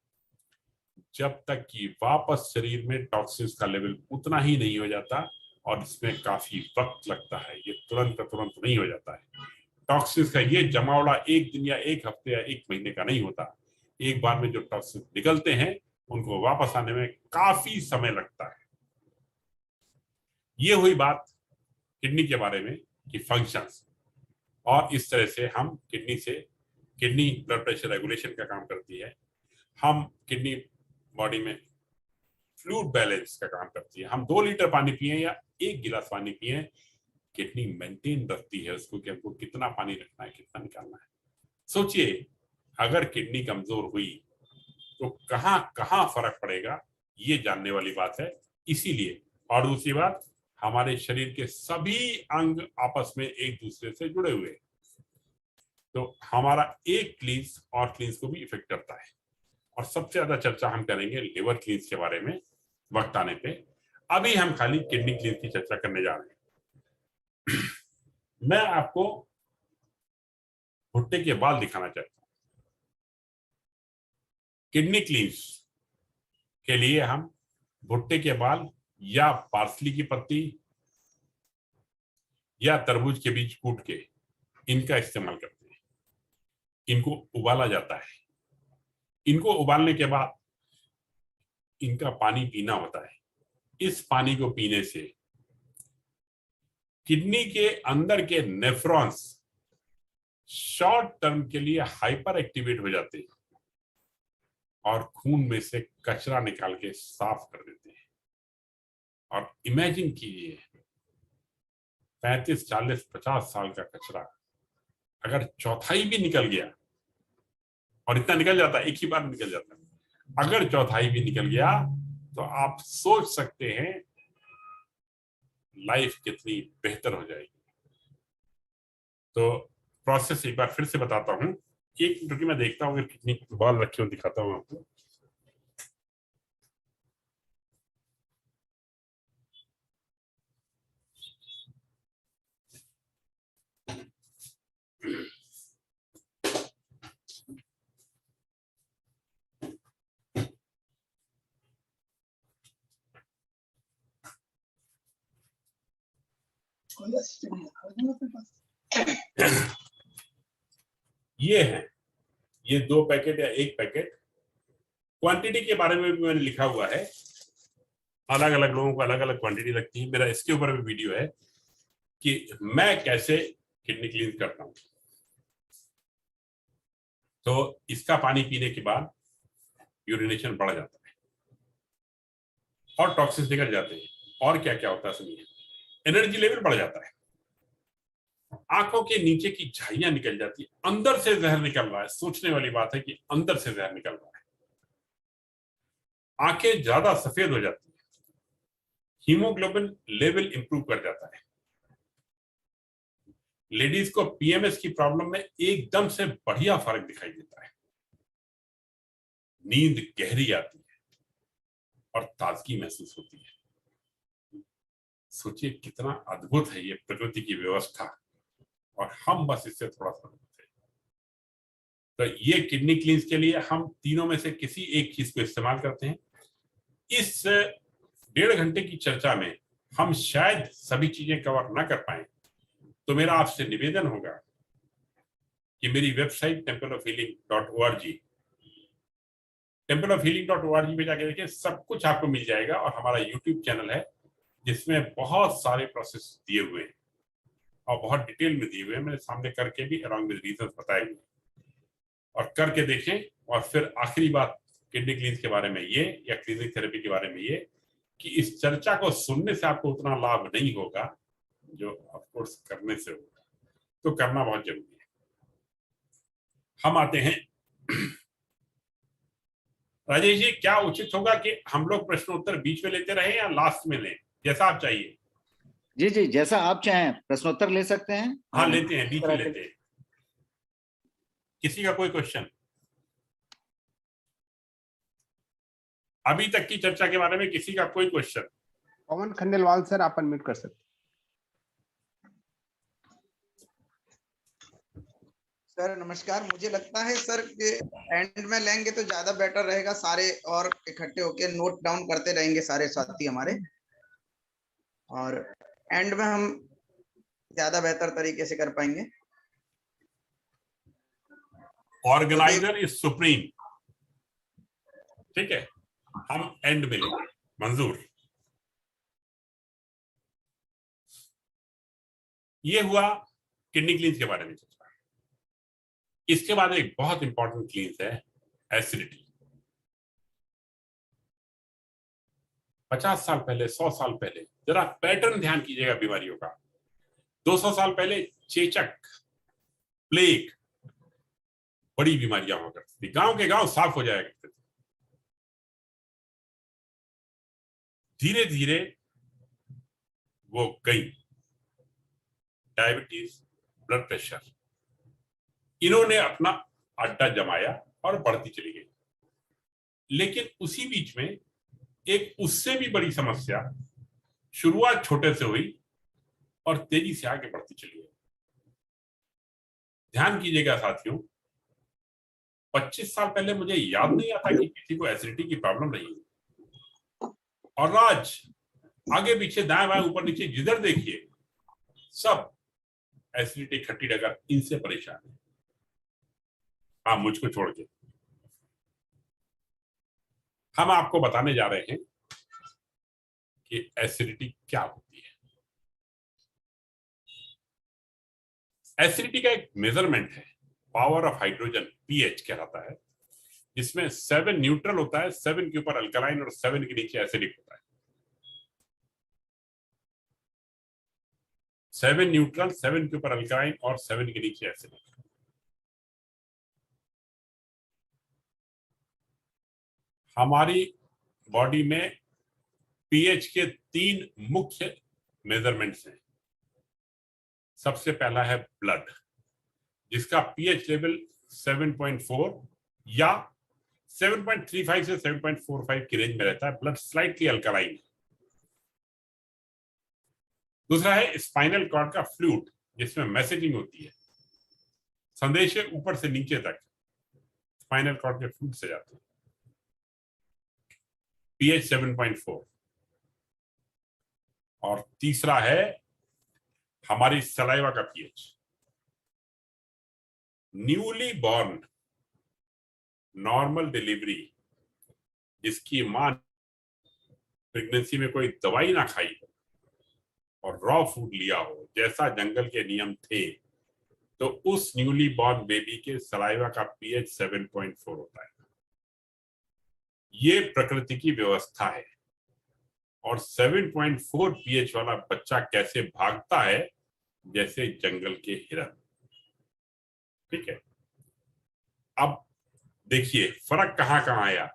जब तक कि वापस शरीर में टॉक्सिन्स का लेवल उतना ही नहीं हो जाता, और इसमें काफी वक्त लगता है, ये तुरंत तुरंत नहीं हो जाता है। टॉक्सिन्स का ये जमावड़ा एक दिन या एक हफ्ते या एक महीने का नहीं होता। एक बार में जो टॉक्सिन्स निकलते हैं उनको वापस आने में काफी समय लगता है। ये हुई बात किडनी के बारे में कि फंक्शंस, और इस तरह से हम किडनी ब्लड प्रेशर रेगुलेशन का काम करती है। हम किडनी बॉडी में फ्लूइड बैलेंस का काम करती है। हम 2 लीटर पानी पिए या एक गिलास पानी पिए, किडनी मेंटेन रखती है उसको कि हमको कितना पानी रखना है, कितना निकालना है। सोचिए अगर किडनी कमजोर हुई तो कहां कहां फर्क पड़ेगा, ये जानने वाली बात है। इसीलिए, और दूसरी बात, हमारे शरीर के सभी अंग आपस में एक दूसरे से जुड़े हुए, तो हमारा एक क्लींस और क्लींस को भी इफेक्ट करता है। और सबसे ज्यादा चर्चा हम करेंगे लिवर क्लींस के बारे में वक्त आने पे। अभी हम खाली किडनी क्लींस की चर्चा करने जा रहे हैं। मैं आपको भुट्टे के बाल दिखाना चाहता हूं। किडनी क्लींस के लिए हम भुट्टे के बाल या पार्सली की पत्ती या तरबूज के बीज कूट के इनका इस्तेमाल करते हैं। इनको उबाला जाता है। इनको उबालने के बाद इनका पानी पीना होता है। इस पानी को पीने से किडनी के अंदर के नेफ्रॉन्स शॉर्ट टर्म के लिए हाइपर एक्टिवेट हो जाते हैं और खून में से कचरा निकाल के साफ कर देते हैं। और इमेजिन कीजिए 35, 40, 50 साल का कचरा अगर चौथाई भी निकल गया, और इतना निकल जाता है, एक ही बार निकल जाता है, अगर चौथाई भी निकल गया तो आप सोच सकते हैं लाइफ कितनी बेहतर हो जाएगी। तो प्रोसेस एक बार फिर से बताता हूं। एक मिनट की मैं देखता हूं अगर कितनी बाल रखे हो, दिखाता हूं आपको। ये है, ये 2 पैकेट या 1 पैकेट। क्वांटिटी के बारे में भी मैंने लिखा हुआ है। अलग अलग लोगों को अलग अलग क्वांटिटी लगती है। मेरा इसके ऊपर भी वीडियो है कि मैं कैसे किडनी क्लीन करता हूं। तो इसका पानी पीने के बाद यूरिनेशन बढ़ जाता है और टॉक्सिन्स निकल जाते हैं। और क्या क्या होता है सुनिए। एनर्जी लेवल बढ़ जाता है, आंखों के नीचे की झाइयां निकल जाती है, अंदर से जहर निकल रहा है। सोचने वाली बात है कि अंदर से जहर निकल रहा है। आंखें ज्यादा सफेद हो जाती है, हीमोग्लोबिन लेवल इंप्रूव कर जाता है। लेडीज को पीएमएस की प्रॉब्लम में एकदम से बढ़िया फर्क दिखाई देता है। नींद गहरी आती है और ताजगी महसूस होती है। सोचिए कितना अद्भुत है ये प्रकृति की व्यवस्था, और हम बस इससे थोड़ा सा अद्भुत है। तो ये किडनी क्लींस के लिए हम तीनों में से किसी एक चीज को इस्तेमाल करते हैं। इस 1.5 घंटे की चर्चा में हम शायद सभी चीजें कवर ना कर पाए, तो मेरा आपसे निवेदन होगा कि मेरी वेबसाइट templeofhealing.org, templeofhealing.org पे जाके देखिए, सब कुछ आपको मिल जाएगा। और हमारा यूट्यूब चैनल है जिसमें बहुत सारे प्रोसेस दिए हुए हैं और बहुत डिटेल में दिए हुए हैं। मैंने सामने करके भी अलॉन्ग विद रीजंस बताए हुए हैं, और करके देखें। और फिर आखिरी बात किडनी क्लींस के बारे में ये, या क्लीनिक थेरेपी के बारे में ये, कि इस चर्चा को सुनने से आपको उतना लाभ नहीं होगा जो ऑफकोर्स करने से होगा। तो करना बहुत जरूरी है। हम आते हैं राजेश जी, क्या उचित होगा कि हम लोग प्रश्न उत्तर बीच में लेते रहे या लास्ट में लें, जैसा आप चाहिए। जी जी, जैसा आप चाहें प्रश्नोत्तर ले सकते हैं। हाँ लेते हैं, बीच में लेते हैं। किसी का कोई क्वेश्चन अभी तक की चर्चा के बारे में? किसी का कोई क्वेश्चन? पवन खंडेलवाल सर, आप अनम्यूट कर सकते। सर नमस्कार। मुझे लगता है सर कि एंड में लेंगे तो ज्यादा बेटर रहेगा, सारे और इकट्ठे होके नोट डाउन करते रहेंगे सारे साथी हमारे, और एंड में हम ज्यादा बेहतर तरीके से कर पाएंगे। ऑर्गेनाइजर इज सुप्रीम, ठीक है? हम एंड में लेंगे, मंजूर। ये हुआ किडनी क्लींस के बारे में चर्चा। इसके बाद एक बहुत इंपॉर्टेंट क्लींस है एसिडिटी। 50 साल पहले, 100 साल पहले जरा पैटर्न ध्यान कीजिएगा बीमारियों का। 200 साल पहले चेचक, प्लेग बड़ी बीमारियां हुआ करती थी, गांव के गांव साफ हो जाया करते थे। धीरे धीरे वो गई। डायबिटीज, ब्लड प्रेशर, इन्होंने अपना अड्डा जमाया और बढ़ती चली गई। लेकिन उसी बीच में एक उससे भी बड़ी समस्या शुरुआत छोटे से हुई और तेजी से आगे बढ़ती चली गई। ध्यान कीजिएगा साथियों, 25 साल पहले मुझे याद नहीं आता कि किसी को एसिडिटी की प्रॉब्लम रही, और आज आगे पीछे दाएं बाएं ऊपर नीचे जिधर देखिए सब एसिडिटी, खट्टी डगर, इनसे परेशान है। हाँ, मुझको छोड़ के। हम आपको बताने जा रहे हैं कि एसिडिटी क्या होती है। एसिडिटी का एक मेजरमेंट है, पावर ऑफ हाइड्रोजन, पीएच कहलाता है, जिसमें 7 न्यूट्रल होता है, 7 के ऊपर अल्कलाइन और 7 के नीचे एसिडिक होता है। 7 न्यूट्रल, 7 के ऊपर अल्कलाइन और 7 के नीचे एसिडिक। हमारी बॉडी में पीएच के 3 मुख्य मेजरमेंट्स हैं। सबसे पहला है ब्लड, जिसका पीएच लेवल 7.4 या 7.35 से 7.45 की रेंज में रहता है। Blood slightly alkaline. दूसरा है स्पाइनल कॉर्ड का फ्लूइड, जिसमें मैसेजिंग होती है, संदेश ऊपर से नीचे तक स्पाइनल कॉर्ड के फ्लूइड से जाते हैं। पीएच 7.4। और तीसरा है हमारी सलाइवा का pH. Newly born, normal delivery, जिसकी मां प्रेगनेंसी में कोई दवाई ना खाई हो और रॉ फूड लिया हो, जैसा जंगल के नियम थे, तो उस न्यूली बॉर्न बेबी के सलाइवा का पीएच 7.4 होता है। ये प्रकृति की व्यवस्था है। और 7.4 पीएच वाला बच्चा कैसे भागता है, जैसे जंगल के हिरन। ठीक है, अब देखिए फर्क कहां कहां आया।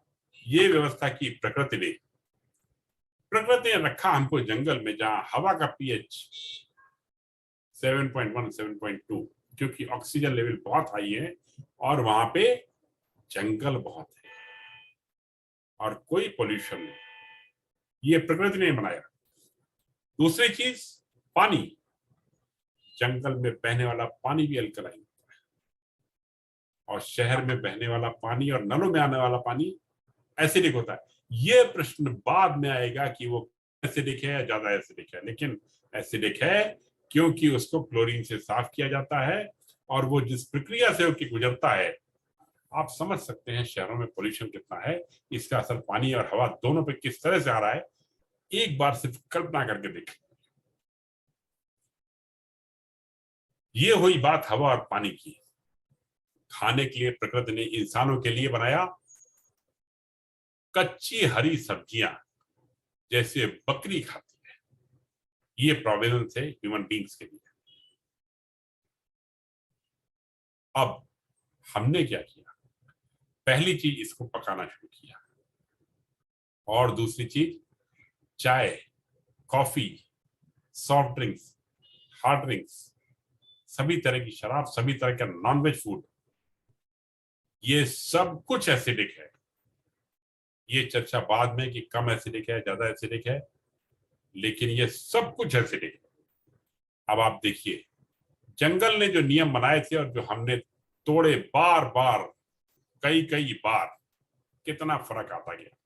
ये व्यवस्था की प्रकृति ने रखा हमको जंगल में, जहां हवा का पीएच 7.1, 7.2, क्योंकि ऑक्सीजन लेवल बहुत हाई है और वहां पे जंगल बहुत है और कोई पोल्यूशन नहीं। ये प्रकृति ने बनाया। दूसरी चीज, पानी। जंगल में बहने वाला पानी भी अल्कलाइन होता है, और शहर में बहने वाला पानी और नलों में आने वाला पानी एसिडिक होता है। ये प्रश्न बाद में आएगा कि वो एसिडिक है या ज्यादा एसिडिक है, लेकिन एसिडिक है क्योंकि उसको क्लोरीन से साफ किया जाता है, और वो जिस प्रक्रिया से होकर गुजरता है, आप समझ सकते हैं शहरों में पोल्यूशन कितना है, इसका असर पानी और हवा दोनों पे किस तरह से आ रहा है। एक बार सिर्फ कल्पना करके देखें। ये हुई बात हवा और पानी की। खाने के लिए प्रकृति ने इंसानों के लिए बनाया कच्ची हरी सब्जियां, जैसे बकरी खाती है। ये प्रोविजंस है ह्यूमन बींग्स के लिए। अब हमने क्या किया, पहली चीज इसको पकाना शुरू किया, और दूसरी चीज चाय, coffee, soft drinks, hard drinks, सभी तरह की शराब, सभी तरह का नॉनवेज फूड, ये सब कुछ एसिडिक है। ये चर्चा बाद में कि कम एसिडिक है, ज्यादा एसिडिक है, लेकिन ये सब कुछ एसिडिक है। अब आप देखिए, जंगल ने जो नियम बनाए थे और जो हमने तोड़े बार बार, कई कई बार, कितना फर्क आता गया।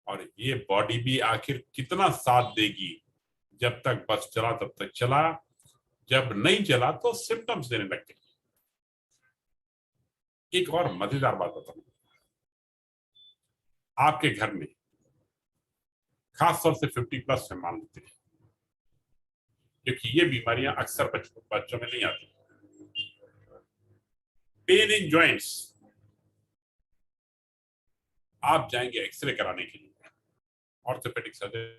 और ये बॉडी भी आखिर कितना साथ देगी। जब तक बस चला तब तक चला, जब नहीं चला तो सिम्टम्स देने लग गई। एक और मजेदार बात बताऊं, आपके घर में खासतौर से 50+ में मान लेते हैं, क्योंकि ये बीमारियां अक्सर बच्चों में नहीं आती। पेन इन जॉइंट्स, आप जाएंगे एक्सरे कराने के लिए, ऑर्थोपेडिक सर्जन,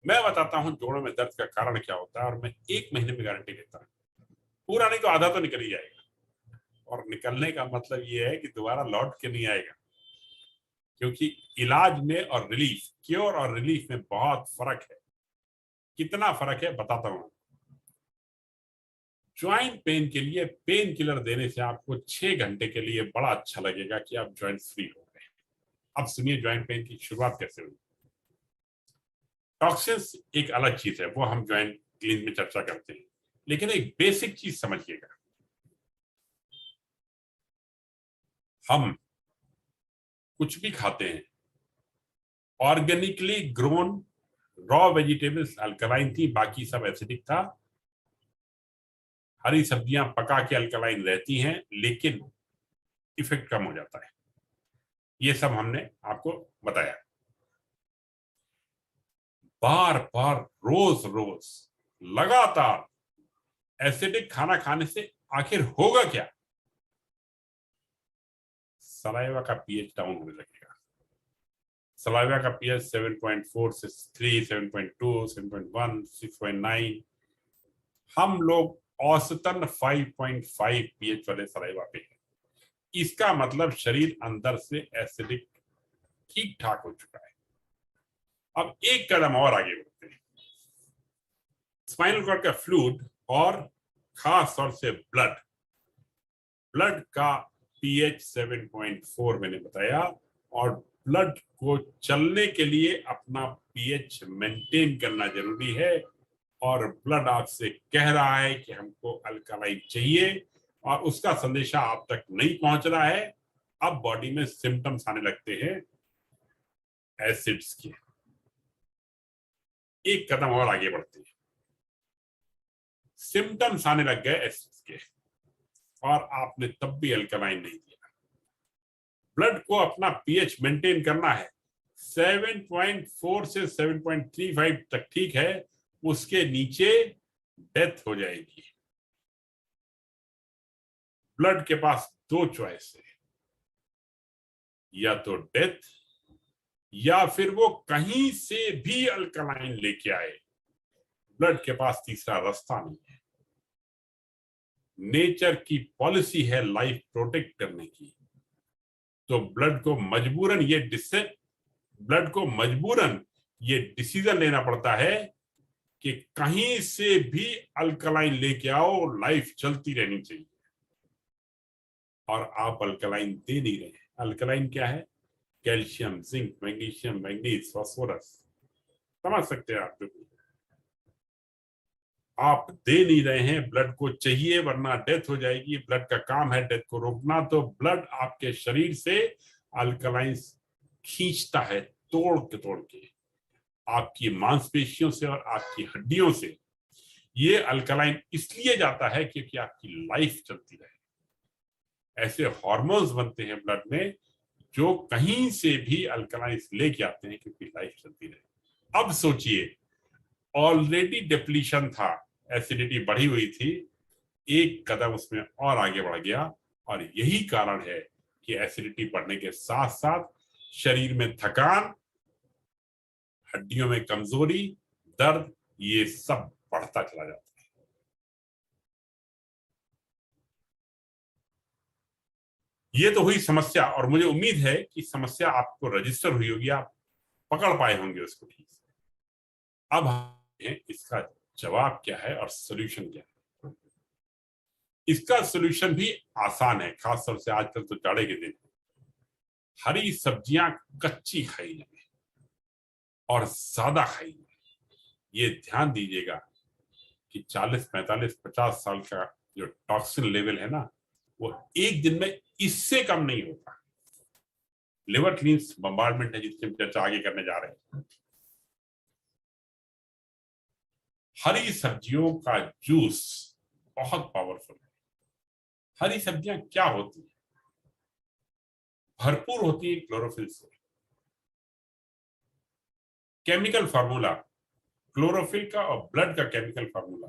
मैं बताता हूं जोड़ों में दर्द का कारण क्या होता है, और मैं 1 महीने में गारंटी देता हूं, पूरा नहीं तो आधा तो निकल ही जाएगा। और निकलने का मतलब ये है कि दोबारा लौट के नहीं आएगा, क्योंकि इलाज में और रिलीफ, क्योर और रिलीफ में बहुत फर्क है। कितना फर्क है बताता हूं। ज्वाइंट पेन के लिए पेन किलर देने से आपको 6 घंटे के लिए बड़ा अच्छा लगेगा कि आप ज्वाइंट फ्री हो गए। अब सुनिए ज्वाइंट पेन की शुरुआत कैसे हुई। टॉक्सिन्स एक अलग चीज है, वो हम ज्वाइंट क्लीन में चर्चा करते हैं, लेकिन एक बेसिक चीज समझिएगा। हम कुछ भी खाते हैं, organically grown raw vegetables alkaline थी, बाकी सब एसिडिक था। हरी सब्जियां पका के अल्कलाइन रहती हैं, लेकिन इफेक्ट कम हो जाता है। ये सब हमने आपको बताया। बार बार रोज रोज लगातार एसिडिक खाना खाने से आखिर होगा क्या? सलाइवा का पीएच डाउन होने लगेगा। सलाइवा का पीएच 7.4 से 3, 7.2, 7.1, 6.9, हम लोग औसतन 5.5 पीएच वाले सलाइवा पे हैं। इसका मतलब शरीर अंदर से एसिडिक ठीक ठाक हो चुका है। अब एक कदम और आगे बढ़ते हैं। स्पाइनल कॉर्ड का फ्लूइड और खास तौर से ब्लड का पीएच 7.4 मैंने बताया, और ब्लड को चलने के लिए अपना पीएच मेंटेन करना जरूरी है। और ब्लड आपसे कह रहा है कि हमको अल्कलाइन चाहिए, और उसका संदेशा आप तक नहीं पहुंच रहा है। अब बॉडी में सिम्टम्स आने लगते हैं एसिड्स के। एक कदम और आगे बढ़ते हैं। सिम्टम्स आने लग गए एसिड्स के, और आपने तब भी अल्कलाइन नहीं दिया। ब्लड को अपना पीएच मेंटेन करना है, 7.4 से 7.35 तक ठीक है, उसके नीचे डेथ हो जाएगी। ब्लड के पास 2 चॉइस है, या तो डेथ, या फिर वो कहीं से भी अल्कलाइन लेके आए। ब्लड के पास तीसरा रास्ता नहीं है। नेचर की पॉलिसी है लाइफ प्रोटेक्ट करने की, तो ब्लड को मजबूरन ये डिसीजन लेना पड़ता है कि कहीं से भी अल्कलाइन लेके आओ, लाइफ चलती रहनी चाहिए। और आप अल्कलाइन दे नहीं रहे। अल्कलाइन क्या है? Calcium, zinc, magnesium, manganese, phosphorus, समझ सकते हैं आप। आप दे नहीं रहे हैं, ब्लड को चाहिए वरना डेथ हो जाएगी। ब्लड का काम है डेथ को रोकना, तो ब्लड आपके शरीर से अल्कलाइंस खींचता है तोड़ के आपकी मांसपेशियों से और आपकी हड्डियों से। ये अल्कलाइन इसलिए जाता है क्योंकि आपकी लाइफ चलती रहे। ऐसे हार्मोन्स बनते हैं ब्लड में जो कहीं से भी अल्कलाइंस लेके आते हैं क्योंकि लाइफ चलती रहे। अब सोचिए, ऑलरेडी डिप्लीशन था, एसिडिटी बढ़ी हुई थी, एक कदम उसमें और आगे बढ़ गया। और यही कारण है कि एसिडिटी बढ़ने के साथ साथ शरीर में थकान, हड्डियों में कमजोरी, दर्द, ये सब बढ़ता चला जाता है। ये तो हुई समस्या, और मुझे उम्मीद है कि समस्या आपको रजिस्टर हुई होगी, आप पकड़ पाए होंगे उसको ठीक से। अब इसका जवाब क्या है और सोल्यूशन क्या है? इसका सोल्यूशन भी आसान है, खासतौर से आजकल तो जाड़े के दिन। हरी सब्जियां कच्ची खाई जाए और ज्यादा खाई जाए। ये ध्यान दीजिएगा कि 40, 45, 50 साल का जो टॉक्सिन लेवल है ना, वो एक दिन में इससे कम नहीं होता। लिवर क्लींस बम्बार्डमेंट है जिसकी हम चर्चा आगे करने जा रहे हैं। हरी सब्जियों का जूस बहुत पावरफुल है। हरी सब्जियां क्या होती है? भरपूर होती है क्लोरोफिल से। केमिकल फार्मूला क्लोरोफिल का और ब्लड का केमिकल फार्मूला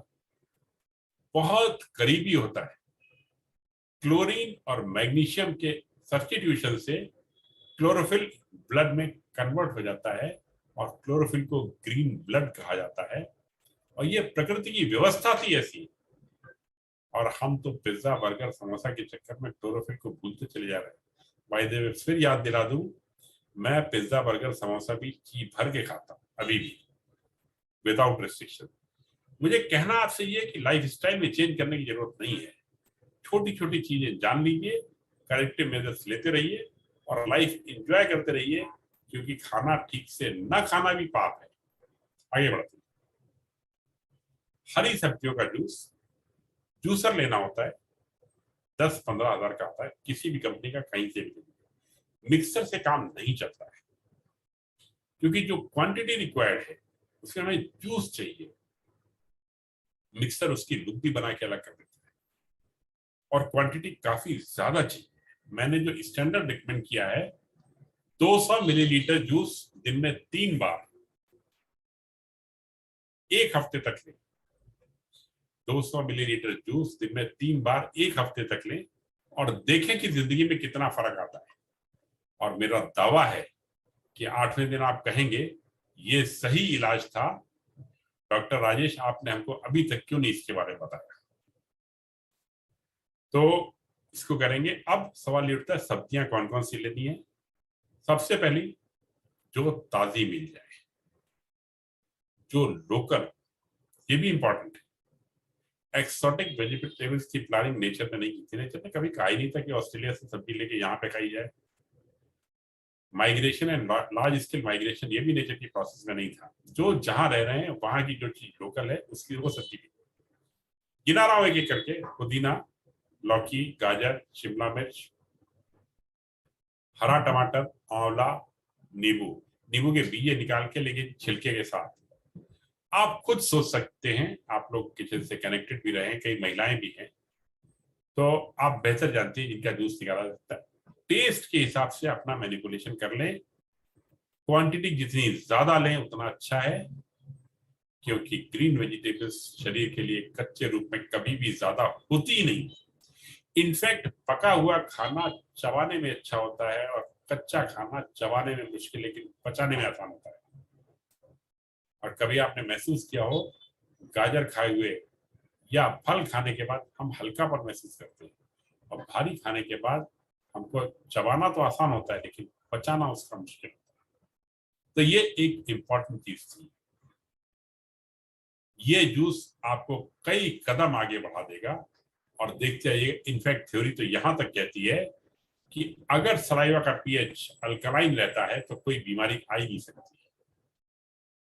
बहुत करीबी होता है। क्लोरीन और मैग्नीशियम के सब्स्टिट्यूशन से क्लोरोफिल ब्लड में कन्वर्ट हो जाता है और क्लोरोफिल को ग्रीन ब्लड कहा जाता है, और ये प्रकृति की व्यवस्था थी ऐसी, और हम तो पिज्जा बर्गर समोसा के चक्कर में क्लोरोफिल को भूलते चले जा रहे हैं। भाई देव फिर याद दिला दूं, मैं पिज्जा बर्गर समोसा भी जी भर के खाता हूं अभी भी, विदाउट रिस्ट्रिक्शन। मुझे कहना आपसे ये कि लाइफ स्टाइल में चेंज करने की जरूरत नहीं है। छोटी छोटी चीजें जान लीजिए, करेक्टिव मेजर्स लेते रहिए और लाइफ एंजॉय करते रहिए, क्योंकि खाना ठीक से न खाना भी पाप है। आगे बढ़ते हैं। हरी सब्जियों का जूस जूसर लेना होता है, 10-15 हजार का आता है, किसी भी कंपनी का, कहीं से भी। मिक्सर से काम नहीं चलता है, क्योंकि जो क्वांटिटी रिक्वायर्ड है उसमें हमें जूस चाहिए। मिक्सर उसकी लुक भी बना के अलग कर देता है, और क्वांटिटी काफी ज्यादा चाहिए। मैंने जो स्टैंडर्ड रिकमेंड किया है, 200 मिलीलीटर जूस दिन में 3 बार 1 हफ्ते तक लें। 200 मिलीलीटर जूस दिन में 3 बार 1 हफ्ते तक लें, और देखें कि जिंदगी में कितना फर्क आता है। और मेरा दावा है कि 8वें दिन आप कहेंगे ये सही इलाज था, डॉक्टर राजेश आपने हमको अभी तक क्यों नहीं इसके बारे में बताया। तो इसको करेंगे। अब सवाल ये उठता है, सब्जियां कौन कौन सी लेनी है। सबसे पहली, जो ताजी मिल जाए, जो लोकल, ये भी इंपॉर्टेंट है। एक्सोटिक वेजिटेबल्स की प्लानिंग नेचर में नहीं की थी। नेचर ने कभी कहा ही नहीं था कि ऑस्ट्रेलिया से सब्जी लेके यहाँ पे खाई जाए। Migration and large scale migration, ये भी नेचर की प्रोसेस में नहीं था। जो जहां रह रहे हैं वहां की जो चीज लोकल है उसकी वो सब्जी गिना रहा हूं एक एक करके। पुदीना, लौकी, गाजर, शिमला मिर्च, हरा टमाटर, आंवला, नींबू। नींबू के बीजे निकाल के, लेकिन छिलके के साथ। आप खुद सोच सकते हैं, आप लोग किचन से कनेक्टेड भी रहे हैं, कई महिलाएं भी हैं, तो आप बेहतर जानती हैं जिनका जूस निकाला जाता है। टेस्ट के हिसाब से अपना मैनिपुलेशन कर लें। क्वांटिटी जितनी ज्यादा लें उतना अच्छा है, क्योंकि ग्रीन वेजिटेबल्स शरीर के लिए कच्चे रूप में कभी भी ज्यादा होती नहीं। इनफैक्ट पका हुआ खाना चबाने में अच्छा होता है, और कच्चा खाना चबाने में मुश्किल लेकिन पचाने में आसान होता है। और कभी आपने महसूस किया हो, गाजर खाए हुए या फल खाने के बाद हम हल्कापन महसूस करते हैं, और भारी खाने के बाद हमको चबाना तो आसान होता है लेकिन पचाना उसका मुश्किल होता है। तो ये एक इंपॉर्टेंट चीज थी। ये जूस आपको कई कदम आगे बढ़ा देगा, और देखते आइए। इनफैक्ट थ्योरी तो यहां तक कहती है कि अगर सलाइवा का पीएच अल्कलाइन रहता है तो कोई बीमारी आ ही नहीं सकती।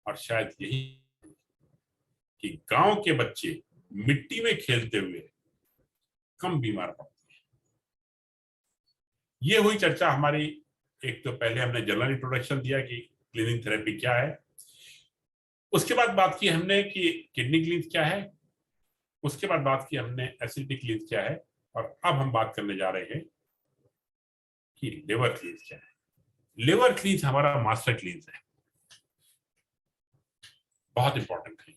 और शायद यही कि गांव के बच्चे मिट्टी में खेलते हुए कम बीमार पड़ते हैं। ये हुई चर्चा हमारी। एक तो पहले हमने जनरल इंट्रोडक्शन दिया कि क्लीनिंग थेरेपी क्या है। उसके बाद बात की हमने कि किडनी क्लींस क्या है। उसके बाद बात की हमने एसिडिटी क्लींस क्या है। और अब हम बात करने जा रहे हैं कि लिवर क्लींस क्या है। लिवर क्लींस हमारा मास्टर क्लींस है, बहुत इंपॉर्टेंट है।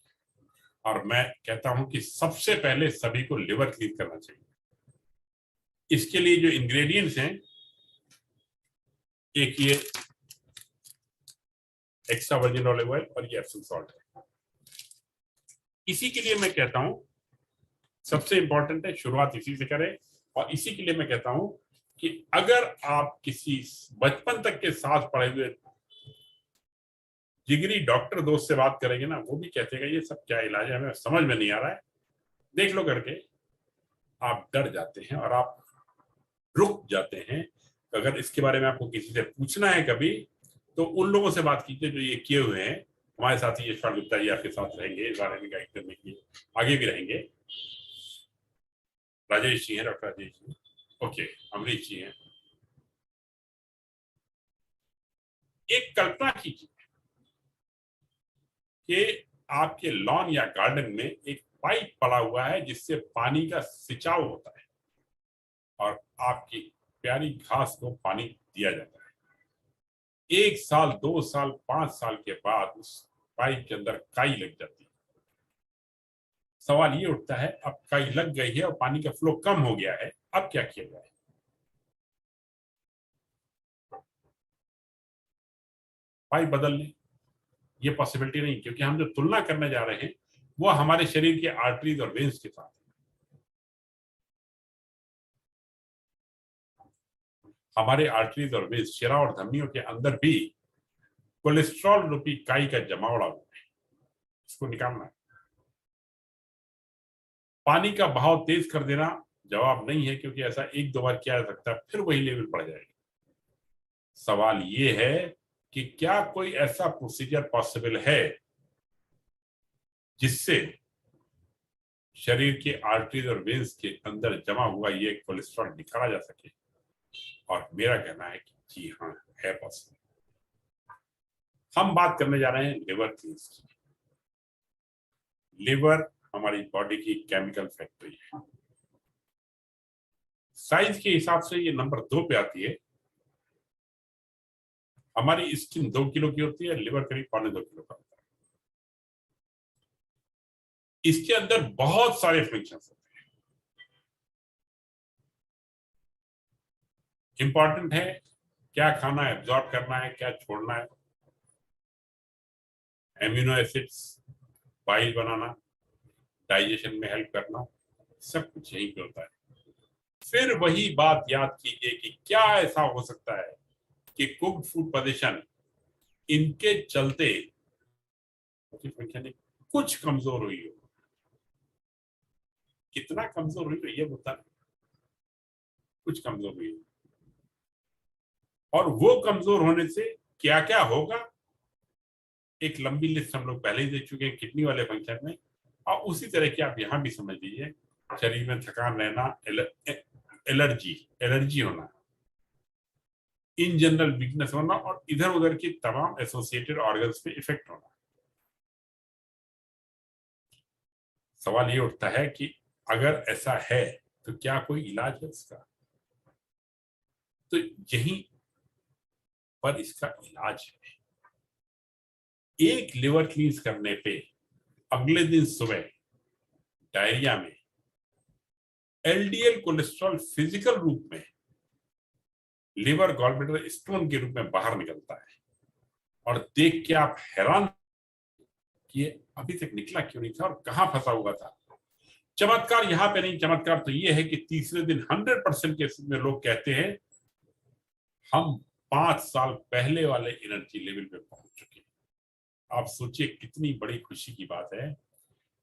और मैं कहता हूं कि सबसे पहले सभी को लिवर क्लीन करना चाहिए। इसके लिए जो इंग्रेडिएंट्स हैं, एक ये एक्स्ट्रा वर्जिन ऑलिव ऑयल और ये एप्सम सॉल्ट है। इसी के लिए मैं कहता हूं सबसे इंपॉर्टेंट है शुरुआत इसी से करें। और इसी के लिए मैं कहता हूं कि अगर आप किसी बचपन तक के साथ पढ़े हुए जिगरी डॉक्टर दोस्त से बात करेंगे ना, वो भी कहते हैं ये सब क्या इलाज है, हमें समझ में नहीं आ रहा है, देख लो करके, आप डर जाते हैं और आप रुक जाते हैं। तो अगर इसके बारे में आपको किसी से पूछना है कभी, तो उन लोगों से बात कीजिए जो ये किए हुए हैं। हमारे साथी यशपाल गुप्ता जी आपके साथ रहेंगे, इस बारे में गाइड करने के लिए आगे भी रहेंगे। राजेश जी हैं, डॉक्टर राजेश जी, ओके, अमरीश जी हैं। एक कल्पना कीजिए कि आपके लॉन या गार्डन में एक पाइप पड़ा हुआ है जिससे पानी का सिंचाव होता है, और आपकी प्यारी घास को पानी दिया जाता है। 1 साल, 2 साल, 5 साल के बाद उस पाइप के अंदर काई लग जाती है। सवाल ये उठता है, अब काई लग गई है और पानी का फ्लो कम हो गया है, अब क्या किया जाए? पाइप बदल लें। ये पॉसिबिलिटी नहीं, क्योंकि हम जो तुलना करने जा रहे हैं वो हमारे शरीर के आर्टरीज और वेन्स के साथ। हमारे आर्टरीज और वेन्स, शिरा और धमनियों के अंदर भी कोलेस्ट्रॉल रूपी काई का जमावड़ा है, इसको निकालना है। पानी का बहाव तेज कर देना जवाब नहीं है, क्योंकि ऐसा एक दो बार किया जा सकता है, फिर वही लेवल बढ़ जाएगा। सवाल ये है कि क्या कोई ऐसा प्रोसीजर पॉसिबल है जिससे शरीर के आर्टरीज और वेन्स के अंदर जमा हुआ ये कोलेस्ट्रॉल निकाला जा सके। और मेरा कहना है कि जी हाँ, है पॉसिबल। हम बात करने जा रहे हैं लिवर क्लींस की। लिवर हमारी बॉडी की केमिकल फैक्ट्री है। साइज के हिसाब से ये नंबर 2 पे आती है। हमारी स्किन 2 किलो की होती है, लिवर करीब 2.25 किलो का होता है। इसके अंदर बहुत सारे फंक्शंस होते हैं। इंपॉर्टेंट है क्या खाना है, एब्जॉर्ब करना है, क्या छोड़ना है, एमिनो एसिड्स, बाइल बनाना, डाइजेशन में हेल्प करना, सब कुछ यहीं पे होता है। फिर वही बात याद कीजिए कि क्या ऐसा हो सकता है कि कुक्ड फूड पोजीशन इनके चलते कुछ कमजोर हुई हो। कितना कमजोर हुई हो ये बता, कुछ कमजोर हुई हो। और वो कमजोर होने से क्या क्या होगा, एक लंबी लिस्ट हम लोग पहले ही देख चुके हैं किडनी वाले फंक्शन में। और उसी तरह की आप यहां भी समझ लीजिए, शरीर में थकान रहना, एलर्जी होना, इन जनरल वीकनेस होना, और इधर उधर की तमाम एसोसिएटेड ऑर्गन्स पे इफेक्ट होना। सवाल ये उठता है कि अगर ऐसा है तो क्या कोई इलाज है इसका? तो यहीं पर इसका इलाज है। एक लिवर क्लींस करने पे अगले दिन सुबह डायरिया में एलडीएल कोलेस्ट्रॉल फिजिकल रूप में लिवर गॉलब्लैडर स्टोन के रूप में बाहर निकलता है। और देख के आप हैरान कि अभी तक निकला क्यों नहीं था और कहां फंसा हुआ था। चमत्कार यहां पे नहीं, चमत्कार तो ये है कि तीसरे दिन 100% केस में लोग कहते हैं हम 5 साल पहले वाले एनर्जी लेवल पे पहुंच चुके हैं। आप सोचिए कितनी बड़ी खुशी की बात है।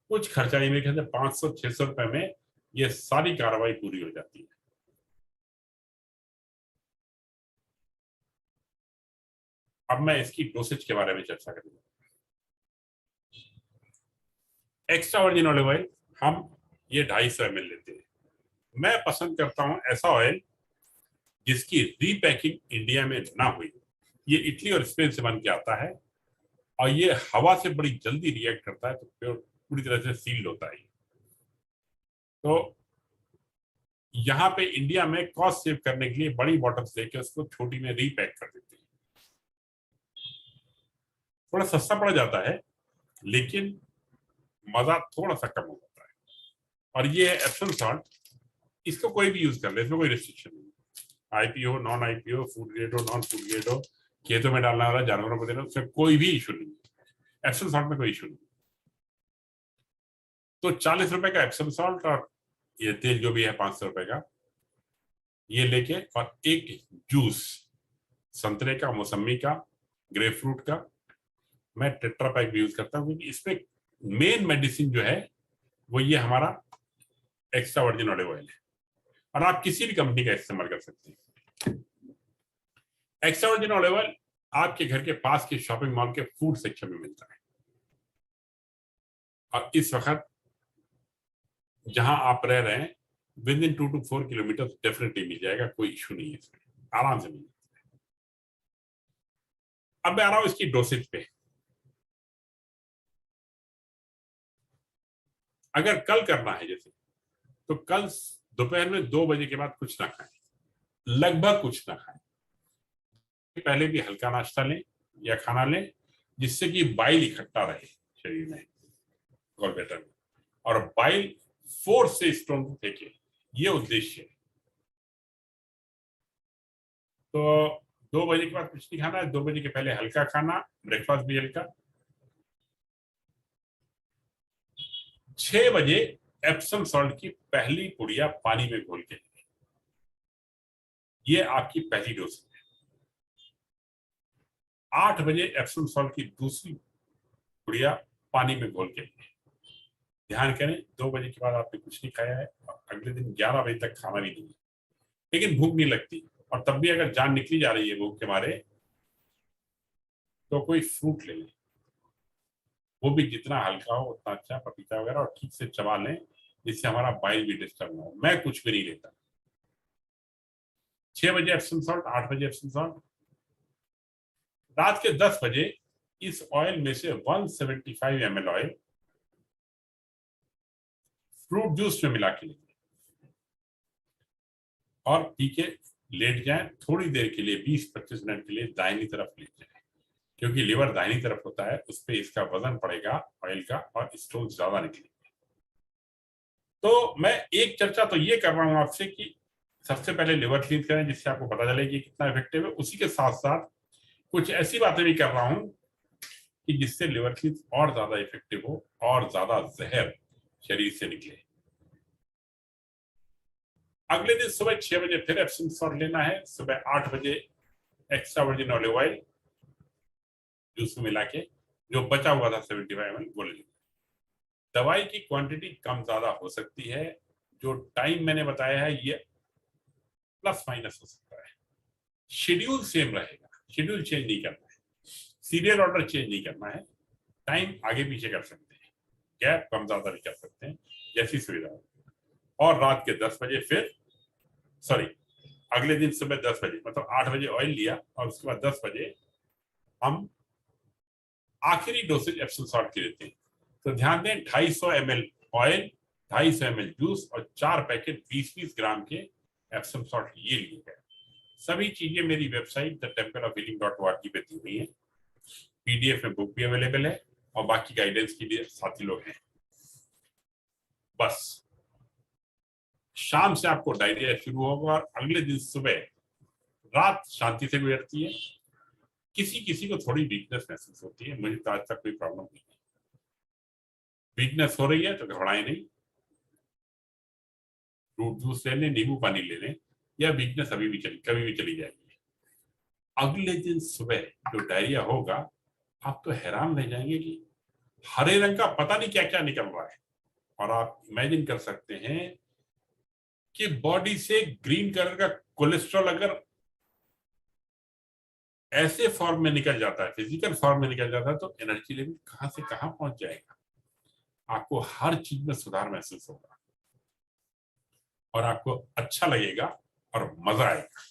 कुछ खर्चा नहीं, मेरे ख्याल से 500-600 रुपए में ये सारी कार्रवाई पूरी हो जाती है। अब मैं इसकी डोसेज के बारे में चर्चा करूंगा। एक्स्ट्रा वर्जिन ऑलिव ऑयल हम ये 250 ml लेते हैं। मैं पसंद करता हूं ऐसा ऑयल जिसकी रीपैकिंग इंडिया में ना हुई। ये इटली और स्पेन से बन के आता है और ये हवा से बड़ी जल्दी रिएक्ट करता है, तो पूरी तरह से सील्ड होता है। तो यहाँ पे इंडिया में कॉस्ट सेव करने के लिए बड़ी बॉटल्स लेके उसको छोटी में रीपैक कर देते हैं। थोड़ा सस्ता पड़ जाता है लेकिन मजा थोड़ा सा कम हो जाता है। और ये है एप्सम सॉल्ट, इसको कोई भी यूज कर ले, इसमें कोई रिस्ट्रिक्शन नहीं। IPO, non IPO, food grade हो, नॉन फूड ग्रेड हो, खेतों में डालना वाला, जानवरों को देना, उसमें कोई भी इशू नहीं। एप्सम सॉल्ट में कोई इशू नहीं। तो 40 रुपए का एप्सम सॉल्ट और ये तेल जो भी है 500 रुपए का, ये लेके और एक जूस संतरे का, मौसमी का, ग्रेपफ्रूट का, मैं टेट्रा पैक भी यूज करता हूँ, क्योंकि इसमें मेन मेडिसिन जो है वो ये हमारा एक्स्ट्रा वर्जिन ऑलिव ऑयल है। और आप किसी भी कंपनी का इस्तेमाल कर सकते हैं। एक्स्ट्रा वर्जिन ऑलिव ऑयल आपके घर के पास के शॉपिंग मॉल के फूड सेक्शन में मिलता है। और इस वक्त जहां आप रह रहे हैं within 2 to 4 kilometre definitely मिल जाएगा, कोई इशू नहीं है इसमें, आराम से मिल जाता है। अब मैं आ रहा हूं इसकी डोसेज पे। अगर कल करना है जैसे, तो कल दोपहर में 2 बजे के बाद कुछ ना खाएं, लगभग कुछ ना खाएं। पहले भी हल्का नाश्ता लें या खाना लें जिससे कि बाइल इकट्ठा रहे शरीर में, गॉलब्लैडर में, और बाइल फोर्स से स्टोन को फेंके, ये उद्देश्य है। तो 2 बजे के बाद कुछ नहीं खाना है, 2 बजे के पहले हल्का खाना, ब्रेकफास्ट भी हल्का, 6 बजे एप्सम सॉल्ट की पहली पुड़िया पानी में घोल के लें। ये आपकी पहली डोज है। 8 बजे एप्सम सॉल्ट की दूसरी पुड़िया पानी में घोल के लें। ध्यान करें 2 बजे के बाद आपने कुछ नहीं खाया है और अगले दिन 11 बजे तक खाना भी नहीं है, लेकिन भूख नहीं लगती और तब भी अगर जान निकली जा रही है भूख के मारे तो कोई फ्रूट ले लें, वो भी जितना हल्का हो उतना अच्छा, पपीता वगैरह, और ठीक से चबा लें जिससे हमारा बाइल भी डिस्टर्ब ना हो। मैं कुछ भी नहीं लेता। 6 बजे एप्सम सॉल्ट, 8 बजे एप्सम सॉल्ट। रात के 10 बजे इस ऑयल में से 175 ml ऑयल फ्रूट जूस में मिला के लें और पी के लेट जाएं। थोड़ी देर के लिए 20-25 मिनट के लिए दाहिनी तरफ लेट जाएं, क्योंकि लिवर दाहिनी तरफ होता है, उस पर इसका वजन पड़ेगा ऑयल का और स्टोन ज्यादा निकलेंगे। तो मैं एक चर्चा तो ये कर रहा हूं आपसे कि सबसे पहले लिवर क्लीन करें जिससे आपको पता चले कि कितना इफेक्टिव है। उसी के साथ साथ कुछ ऐसी बातें भी कर रहा हूं कि जिससे लिवर क्लीन और ज्यादा इफेक्टिव हो और ज्यादा जहर शरीर से निकले। अगले दिन सुबह 6 बजे फिर एप्सम सॉल्ट लेना है। सुबह 8 बजे extra virgin olive oil juice में मिला के जो बचा हुआ था 75 ml वो ले लेना। दवाई की क्वांटिटी कम ज्यादा हो सकती है। जो टाइम मैंने बताया है ये प्लस माइनस हो सकता है। शेड्यूल सेम रहेगा, शेड्यूल चेंज नहीं करना है, सीरियल ऑर्डर चेंज नहीं करना है। टाइम आगे पीछे कर सकते हैं, गैप कम ज्यादा भी कर सकते हैं, जैसी सुविधा हो। और रात के 10 बजे फिर अगले दिन सुबह 10 बजे, मतलब 8 बजे ऑयल लिया और उसके बाद 10 बजे हम आखिरी डोसेज एप्सम सॉल्ट की लेते हैं। तो ध्यान दें 250 ml ऑयल, 250 ml जूस और 4 पैकेट 20-20 ग्राम के एप्सम सॉल्ट ये लिए गए। सभी चीजें मेरी वेबसाइट thetempleofhealing.org पे दी हुई है। पीडीएफ में बुक भी अवेलेबल है और बाकी गाइडेंस के लिए साथी लोग हैं। बस शाम से आपको डायरिया शुरू होगा और अगले दिन सुबह रात शांति से गुजरती है। किसी किसी को थोड़ी वीकनेस महसूस होती है, मुझे तो आज तक कोई प्रॉब्लम नहीं है। वीकनेस हो रही है तो घबराएं नहीं, फ्रूट जूस ले लें, नींबू पानी ले लें, या वीकनेस कभी भी चली जाएगी। अगले दिन सुबह जो डायरिया होगा आप तो हैरान रह जाएंगे कि हरे रंग का पता नहीं क्या क्या निकल रहा है। और आप इमेजिन कर सकते हैं कि बॉडी से ग्रीन कलर का कोलेस्ट्रॉल अगर ऐसे फॉर्म में निकल जाता है, फिजिकल फॉर्म में निकल जाता है, तो एनर्जी लेवल कहां से कहां पहुंच जाएगा। आपको हर चीज में सुधार महसूस होगा और आपको अच्छा लगेगा और मजा आएगा।